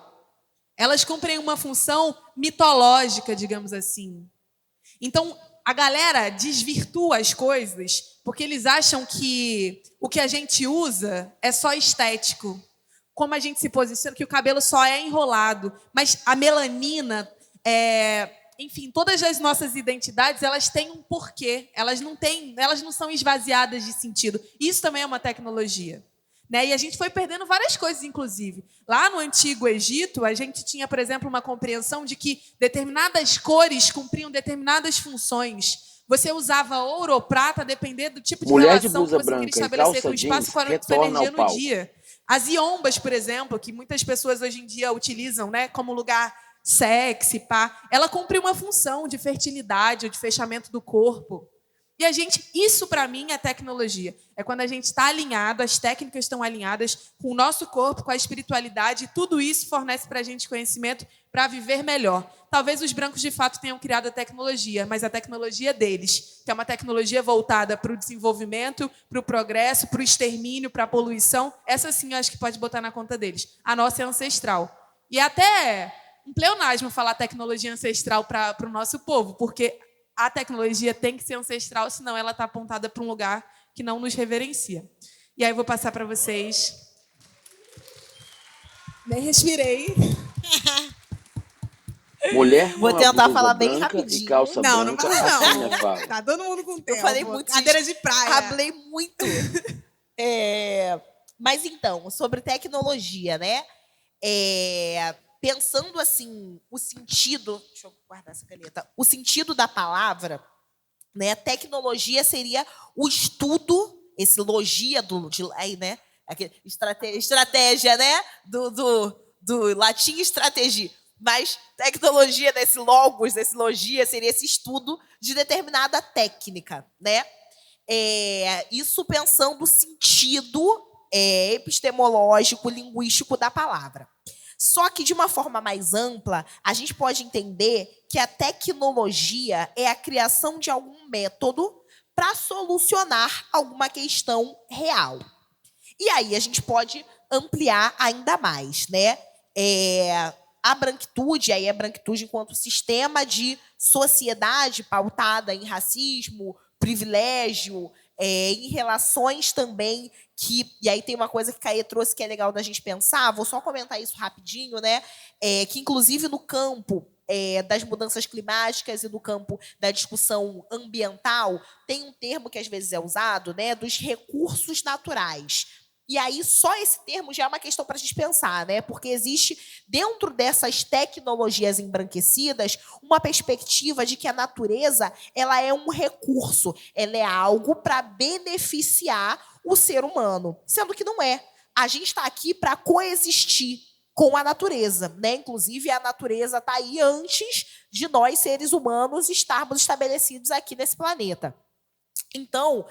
Elas cumprem uma função mitológica, digamos assim. Então, a galera desvirtua as coisas porque eles acham que o que a gente usa é só estético. Como a gente se posiciona, que o cabelo só é enrolado. Mas a melanina, enfim, todas as nossas identidades, elas têm um porquê. Elas não são esvaziadas de sentido. Isso também é uma tecnologia. Né? E a gente foi perdendo várias coisas, inclusive. Lá no Antigo Egito, a gente tinha, por exemplo, uma compreensão de que determinadas cores cumpriam determinadas funções. Você usava ouro ou prata, a depender do tipo de Mulher de relação que blusa você queria branca e estabelecer calça com o espaço jeans com a retorna energia ao no palco. dia. As iombas, por exemplo, que muitas pessoas hoje em dia utilizam, né, como lugar sexy, pá, ela cumpre uma função de fertilidade ou de fechamento do corpo. E isso para mim é tecnologia. É quando a gente está alinhado, as técnicas estão alinhadas com o nosso corpo, com a espiritualidade, e tudo isso fornece para a gente conhecimento para viver melhor. Talvez os brancos de fato tenham criado a tecnologia, mas a tecnologia deles, que é uma tecnologia voltada para o desenvolvimento, para o progresso, para o extermínio, para a poluição, essa sim eu acho que pode botar na conta deles. A nossa é ancestral. E até um pleonasmo falar tecnologia ancestral para o nosso povo, porque a tecnologia tem que ser ancestral, senão ela está apontada para um lugar que não nos reverencia. E aí eu vou passar para vocês. Nem respirei. Mulher com Vou a tentar blusa falar bem branca rapidinho. e calça Não, não branca, passa assim não. é fala. Tá todo mundo com tempo. Eu falei muito. Cadeira de praia. Falei muito. Mas então, sobre tecnologia, né? Pensando assim, o sentido. Deixa eu guardar essa caneta. O sentido da palavra, né? Tecnologia seria o estudo, esse logia aí, né? Estratégia, né? Do latim estratégia. Mas tecnologia, desse logos, desse logia, seria esse estudo de determinada técnica, né? Isso pensando o sentido epistemológico, linguístico da palavra. Só que, de uma forma mais ampla, a gente pode entender que a tecnologia é a criação de algum método para solucionar alguma questão real. E aí a gente pode ampliar ainda mais, né? A branquitude, aí a branquitude enquanto sistema de sociedade pautada em racismo, privilégio, em relações também e aí tem uma coisa que Caê trouxe que é legal da gente pensar, vou só comentar isso rapidinho, né? Que inclusive no campo das mudanças climáticas e no campo da discussão ambiental, tem um termo que às vezes é usado, né? Dos recursos naturais. E aí, só esse termo já é uma questão para a gente pensar, né? Porque existe, dentro dessas tecnologias embranquecidas, uma perspectiva de que a natureza ela é um recurso, ela é algo para beneficiar o ser humano, sendo que não é. A gente está aqui para coexistir com a natureza, né? Inclusive, a natureza está aí antes de nós, seres humanos, estarmos estabelecidos aqui nesse planeta. Então,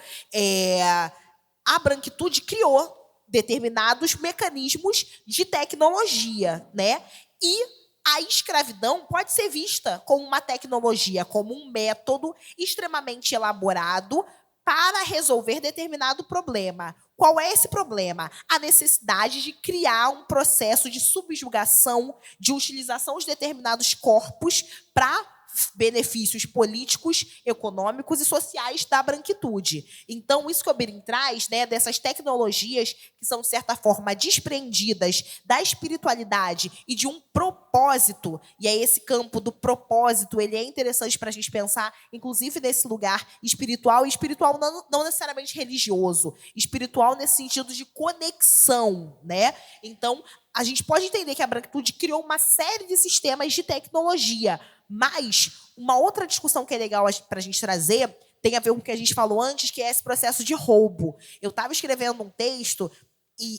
a branquitude criou determinados mecanismos de tecnologia, né? E a escravidão pode ser vista como uma tecnologia, como um método extremamente elaborado para resolver determinado problema. Qual é esse problema? A necessidade de criar um processo de subjugação, de utilização de determinados corpos para benefícios políticos, econômicos e sociais da branquitude. Então, isso que o Obirim traz, né, dessas tecnologias que são, de certa forma, desprendidas da espiritualidade e de um propósito, e aí esse campo do propósito, ele é interessante para a gente pensar, inclusive nesse lugar espiritual, e espiritual não necessariamente religioso, espiritual nesse sentido de conexão, né? Então, a gente pode entender que a branquitude criou uma série de sistemas de tecnologia, mas uma outra discussão que é legal para a gente trazer tem a ver com o que a gente falou antes, que é esse processo de roubo. Eu estava escrevendo um texto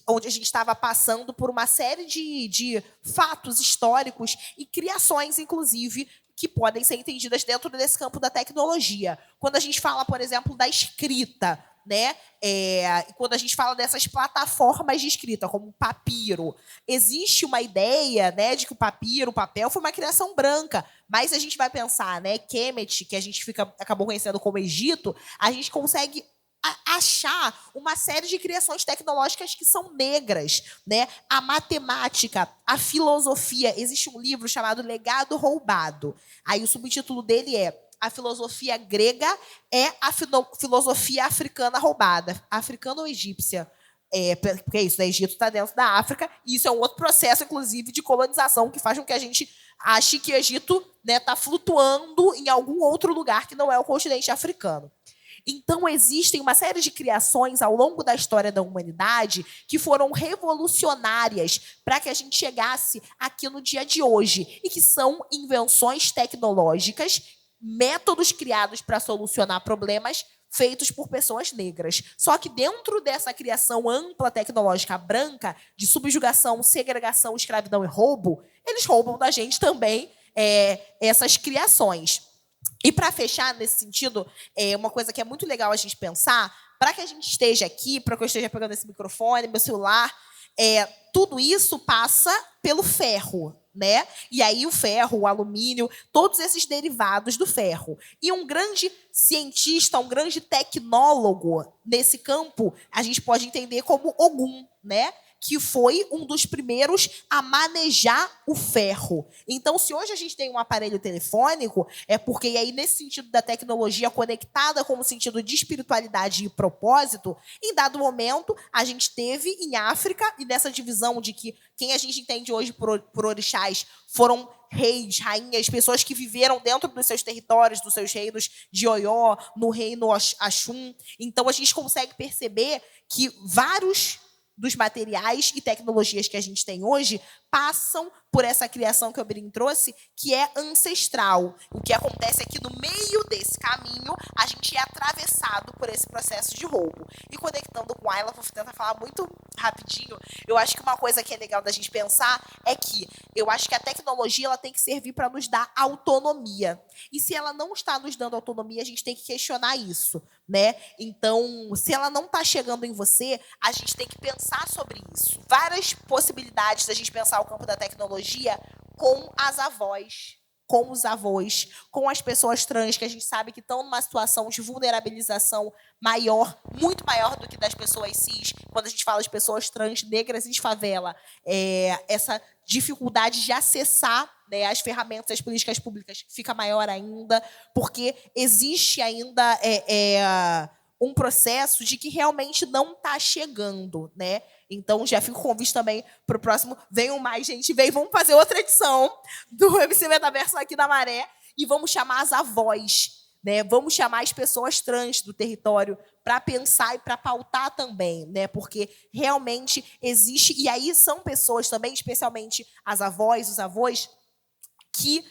onde a gente estava passando por uma série de fatos históricos e criações, inclusive, que podem ser entendidas dentro desse campo da tecnologia. Quando a gente fala, por exemplo, da escrita, né? Quando a gente fala dessas plataformas de escrita, como o papiro, existe uma ideia, né, de que o papel, foi uma criação branca. Mas a gente vai pensar, né, Kemet, que a gente acabou conhecendo como Egito, a gente consegue achar uma série de criações tecnológicas que são negras, né? A matemática, a filosofia. Existe um livro chamado Legado Roubado. Aí o subtítulo dele é A Filosofia Grega é a Filosofia Africana Roubada. Africana ou egípcia? Porque é isso, né? Egito está dentro da África, e isso é um outro processo, inclusive, de colonização, que faz com que a gente ache que o Egito está, né, flutuando em algum outro lugar que não é o continente africano. Então, existem uma série de criações ao longo da história da humanidade que foram revolucionárias para que a gente chegasse aqui no dia de hoje, e que são invenções tecnológicas, métodos criados para solucionar problemas feitos por pessoas negras. Só que dentro dessa criação ampla tecnológica branca, de subjugação, segregação, escravidão e roubo, eles roubam da gente também essas criações. E para fechar nesse sentido, uma coisa que é muito legal a gente pensar, para que a gente esteja aqui, para que eu esteja pegando esse microfone, meu celular, tudo isso passa pelo ferro, né? E aí o ferro, o alumínio, todos esses derivados do ferro. E um grande cientista, um grande tecnólogo nesse campo, a gente pode entender como Ogum, né? Que foi um dos primeiros a manejar o ferro. Então, se hoje a gente tem um aparelho telefônico, é porque aí, nesse sentido da tecnologia conectada com o sentido de espiritualidade e propósito, em dado momento, a gente teve em África, e nessa divisão de que quem a gente entende hoje por orixás foram reis, rainhas, pessoas que viveram dentro dos seus territórios, dos seus reinos de Oió, no reino Axum. Então, a gente consegue perceber que vários dos materiais e tecnologias que a gente tem hoje passam por essa criação que o Birim trouxe, que é ancestral. O que acontece é que no meio desse caminho, a gente é atravessado por esse processo de roubo. E conectando com a Ayla, vou tentar falar muito rapidinho, eu acho que uma coisa que é legal da gente pensar é que eu acho que a tecnologia ela tem que servir para nos dar autonomia. E se ela não está nos dando autonomia, a gente tem que questionar isso, né? Então, se ela não está chegando em você, a gente tem que pensar sobre isso. Várias possibilidades da gente pensar o campo da tecnologia com as avós, com os avós, com as pessoas trans, que a gente sabe que estão numa situação de vulnerabilização maior, muito maior do que das pessoas cis. Quando a gente fala de pessoas trans, negras em favela, essa dificuldade de acessar, né, as ferramentas, as políticas públicas fica maior ainda, porque existe ainda um processo de que realmente não está chegando, né? Então, já fico com convite também para o próximo. Venham mais, gente. Vamos fazer outra edição do MC Metaverso aqui da Maré e vamos chamar as avós, né? Vamos chamar as pessoas trans do território para pensar e para pautar também, né? Porque realmente existe... E aí são pessoas também, especialmente as avós, os avós, que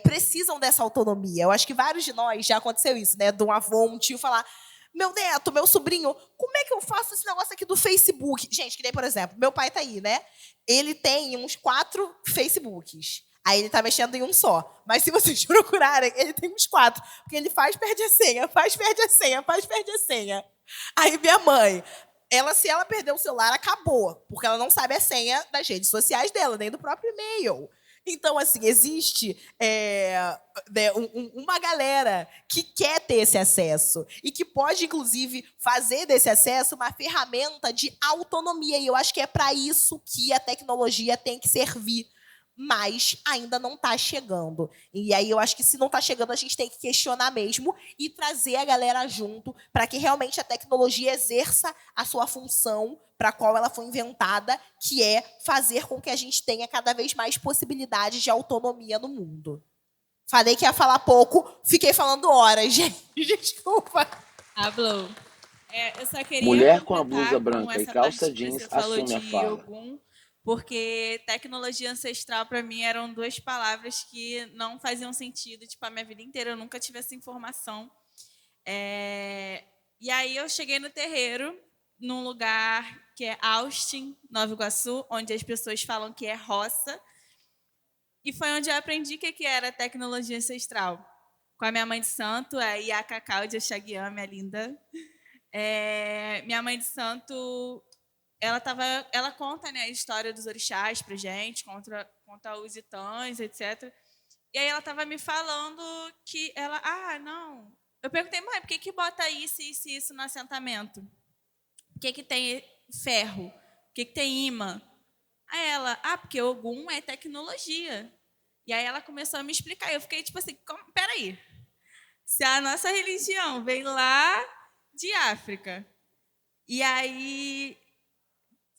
precisam dessa autonomia. Eu acho que vários de nós já aconteceu isso, né? De um avô, um tio falar: meu neto, meu sobrinho, como é que eu faço esse negócio aqui do Facebook? Gente, que nem, por exemplo, meu pai tá aí, né? Ele tem uns 4 Facebooks. Aí ele tá mexendo em um só. Mas se vocês procurarem, ele tem uns 4. Porque ele faz, perde a senha, faz, perde a senha, faz, perde a senha. Aí minha mãe, se ela perder o celular, acabou. Porque ela não sabe a senha das redes sociais dela, nem do próprio e-mail. Então, assim, existe uma galera que quer ter esse acesso e que pode, inclusive, fazer desse acesso uma ferramenta de autonomia. E eu acho que é para isso que a tecnologia tem que servir. Mas ainda não está chegando. E aí eu acho que se não está chegando, a gente tem que questionar mesmo e trazer a galera junto para que realmente a tecnologia exerça a sua função para a qual ela foi inventada, que é fazer com que a gente tenha cada vez mais possibilidades de autonomia no mundo. Falei que ia falar pouco, fiquei falando horas, gente. Desculpa. Hablou. Eu só queria Mulher com a completar blusa com branca e essa calça parte que jeans você falou assume a de fala. Ogum, porque tecnologia ancestral, para mim, eram 2 palavras que não faziam sentido. Tipo, a minha vida inteira eu nunca tive essa informação. E aí eu cheguei no terreiro, num lugar que é Austin, Nova Iguaçu, onde as pessoas falam que é roça. E foi onde eu aprendi o que era tecnologia ancestral. Com a minha mãe de santo, a Iaka Cláudia Chaguian, minha linda. Minha mãe de santo, ela conta, né, a história dos orixás pra gente, conta os itãs, etc. E aí ela estava me falando que ela... não, Eu perguntei, mãe, por que bota isso, isso e isso no assentamento? Por que tem ferro? Por que tem imã? Aí ela, porque Ogum é tecnologia. E aí ela começou a me explicar. Eu fiquei tipo assim, peraí. Se a nossa religião vem lá de África, e aí,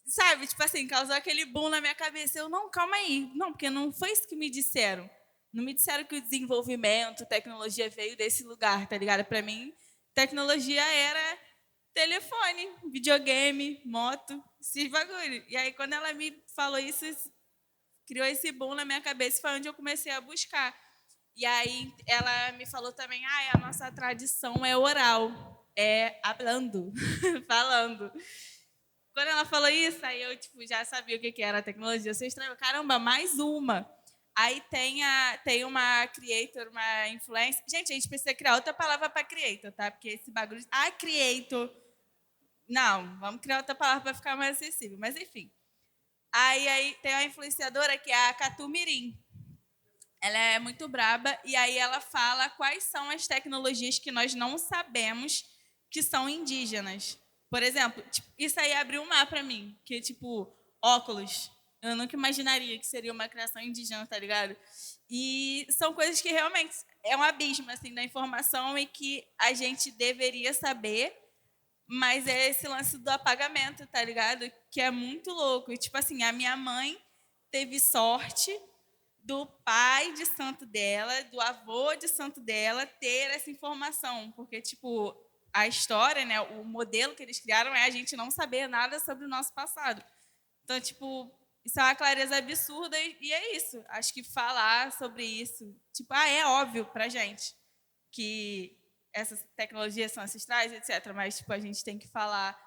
sabe, tipo assim, causou aquele boom na minha cabeça. Eu, não, calma aí. Não, porque não foi isso que me disseram. Não me disseram que o desenvolvimento, tecnologia veio desse lugar, tá ligado? Para mim, tecnologia era telefone, videogame, moto, esses bagulho. E aí, quando ela me falou isso, criou esse boom na minha cabeça, foi onde eu comecei a buscar. E aí, ela me falou também, a nossa tradição é oral, é hablando, falando. Quando ela falou isso, aí eu já sabia o que era a tecnologia. Você estranhou, caramba, mais uma. Aí tem uma creator, uma influencer. Gente, a gente precisa criar outra palavra para creator, tá? Porque esse bagulho... creator... Não, vamos criar outra palavra para ficar mais acessível. Mas, enfim. Aí tem uma influenciadora que é a Catu Mirim. Ela é muito braba. E aí ela fala quais são as tecnologias que nós não sabemos que são indígenas. Por exemplo, isso aí abriu um mapa para mim. Que, óculos. Eu nunca imaginaria que seria uma criação indígena, tá ligado? E são coisas que realmente é um abismo assim, da informação e que a gente deveria saber, mas é esse lance do apagamento, tá ligado? Que é muito louco. E, a minha mãe teve sorte do pai de santo dela, do avô de santo dela, ter essa informação. Porque, a história, né, o modelo que eles criaram é a gente não saber nada sobre o nosso passado. Então, isso é uma clareza absurda e é isso. Acho que falar sobre isso, é óbvio pra gente que essas tecnologias são ancestrais, etc. Mas, a gente tem que falar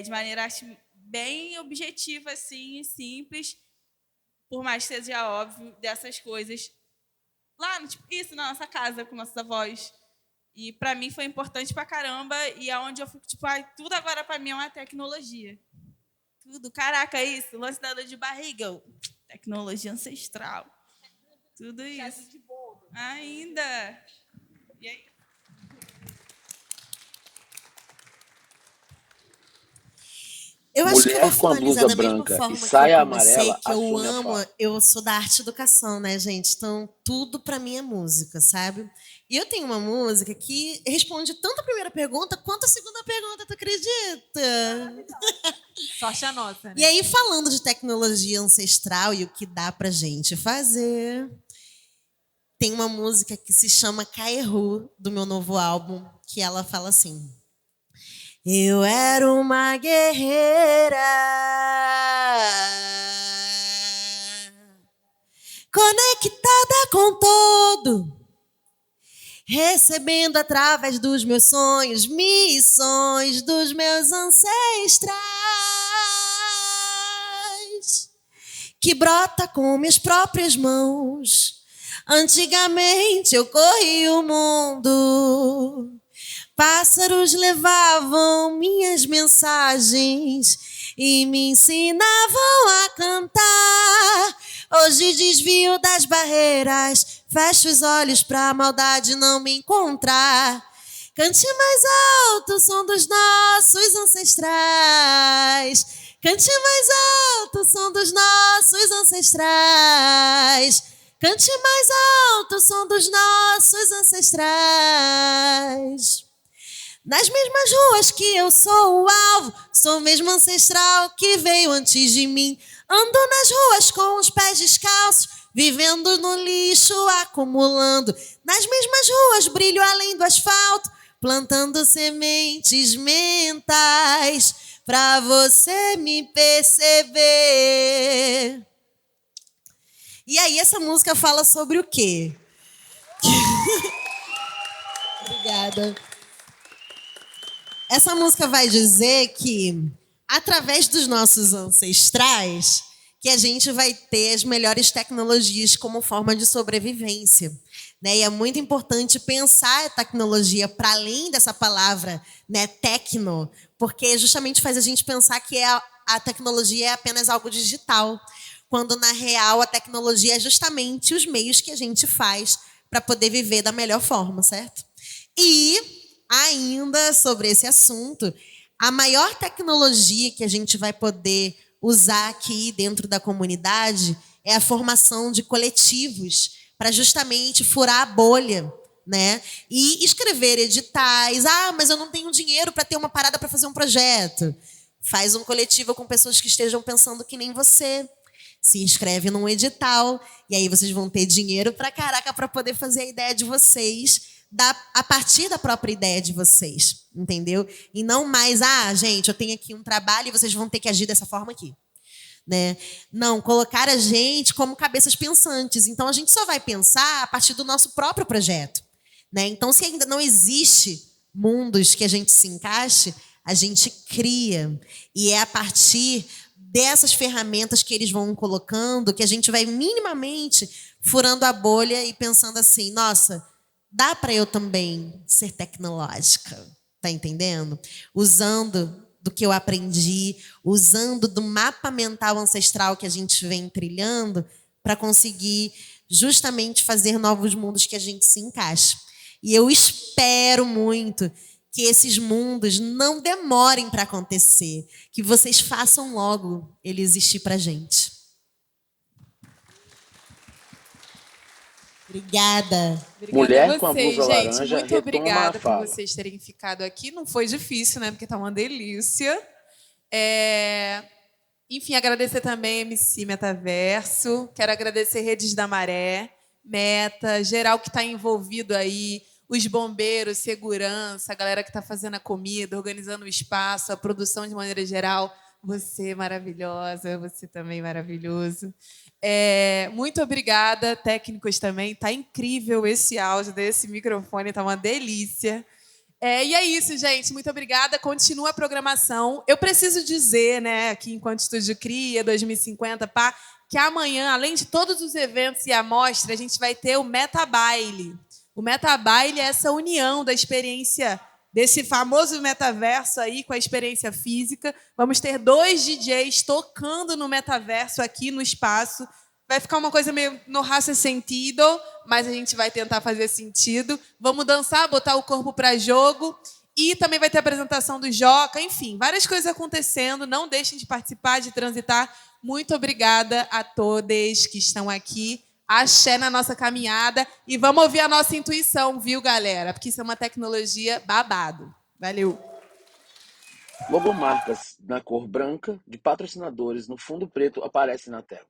de maneira, acho, bem objetiva, assim, e simples, por mais que seja óbvio, dessas coisas lá, isso na nossa casa, com nossos avós. E, pra mim, foi importante pra caramba e é onde eu fico, tudo agora pra mim é uma tecnologia. Tudo. Caraca, isso. Lance da dor de barriga. Tecnologia ancestral. Tudo isso. Ainda. E aí? Eu acho que eu vou Mulher com a finalizar blusa da mesma branca forma e que saia eu comecei, amarela que eu assume a amo, fala. eu sou da arte e educação, né, gente? Então, tudo pra mim é música, sabe? E eu tenho uma música que responde tanto a primeira pergunta quanto a segunda pergunta, tu acredita? Sorte a nossa, né? E aí, falando de tecnologia ancestral e o que dá pra gente fazer, tem uma música que se chama Caerru, do meu novo álbum, que ela fala assim: eu era uma guerreira, conectada com todo, recebendo através dos meus sonhos, missões dos meus ancestrais, que brota com minhas próprias mãos. Antigamente eu corri o mundo, pássaros levavam minhas mensagens e me ensinavam a cantar. Hoje desvio das barreiras, fecho os olhos pra a maldade não me encontrar. Cante mais alto o som dos nossos ancestrais. Cante mais alto o som dos nossos ancestrais. Cante mais alto o som dos nossos ancestrais. Nas mesmas ruas que eu sou o alvo, sou o mesmo ancestral que veio antes de mim. Ando nas ruas com os pés descalços, vivendo no lixo, acumulando. Nas mesmas ruas brilho além do asfalto, plantando sementes mentais pra você me perceber. E aí essa música fala sobre o quê? Obrigada. Essa música vai dizer que, através dos nossos ancestrais, que a gente vai ter as melhores tecnologias como forma de sobrevivência. Né? E é muito importante pensar a tecnologia para além dessa palavra, né, tecno, porque justamente faz a gente pensar que a tecnologia é apenas algo digital, quando, na real, a tecnologia é justamente os meios que a gente faz para poder viver da melhor forma, certo? E, ainda sobre esse assunto, a maior tecnologia que a gente vai poder usar aqui dentro da comunidade é a formação de coletivos para justamente furar a bolha, né? E escrever editais. Ah, mas eu não tenho dinheiro para ter uma parada para fazer um projeto. Faz um coletivo com pessoas que estejam pensando que nem você. Se inscreve num edital e aí vocês vão ter dinheiro pra caraca para poder fazer a ideia de vocês a partir da própria ideia de vocês, entendeu? E não mais, gente, eu tenho aqui um trabalho e vocês vão ter que agir dessa forma aqui. Né? Não, colocar a gente como cabeças pensantes. Então, a gente só vai pensar a partir do nosso próprio projeto. Né? Então, se ainda não existe mundos que a gente se encaixe, a gente cria. E é a partir dessas ferramentas que eles vão colocando que a gente vai minimamente furando a bolha e pensando assim, nossa, dá para eu também ser tecnológica, tá entendendo? Usando do que eu aprendi, usando do mapa mental ancestral que a gente vem trilhando para conseguir justamente fazer novos mundos que a gente se encaixe. E eu espero muito que esses mundos não demorem para acontecer, que vocês façam logo ele existir para a gente. Obrigada. Mulher Obrigada com a a vocês, blusa gente. laranja Muito retoma obrigada a por fala. vocês terem ficado aqui. Não foi difícil, né? Porque tá uma delícia. Enfim, agradecer também MC Metaverso. Quero agradecer Redes da Maré, Meta, geral que está envolvido aí, os bombeiros, segurança, a galera que está fazendo a comida, organizando o espaço, a produção de maneira geral. Você maravilhosa, você também maravilhoso. Muito obrigada, técnicos também. Tá incrível esse áudio desse microfone, tá uma delícia. E é isso, gente. Muito obrigada. Continua a programação. Eu preciso dizer, né, aqui enquanto Estúdio Cria 2050, que amanhã, além de todos os eventos e a mostra, a gente vai ter o Metabaile. O Metabaile é essa união da experiência desse famoso metaverso aí com a experiência física. Vamos ter 2 DJs tocando no metaverso aqui no espaço. Vai ficar uma coisa meio no raça sentido, mas a gente vai tentar fazer sentido. Vamos dançar, botar o corpo para jogo. E também vai ter a apresentação do Joca. Enfim, várias coisas acontecendo. Não deixem de participar, de transitar. Muito obrigada a todos que estão aqui. Axé na nossa caminhada. E vamos ouvir a nossa intuição, viu, galera? Porque isso é uma tecnologia babado. Valeu! Logomarcas na cor branca de patrocinadores no fundo preto aparece na tela.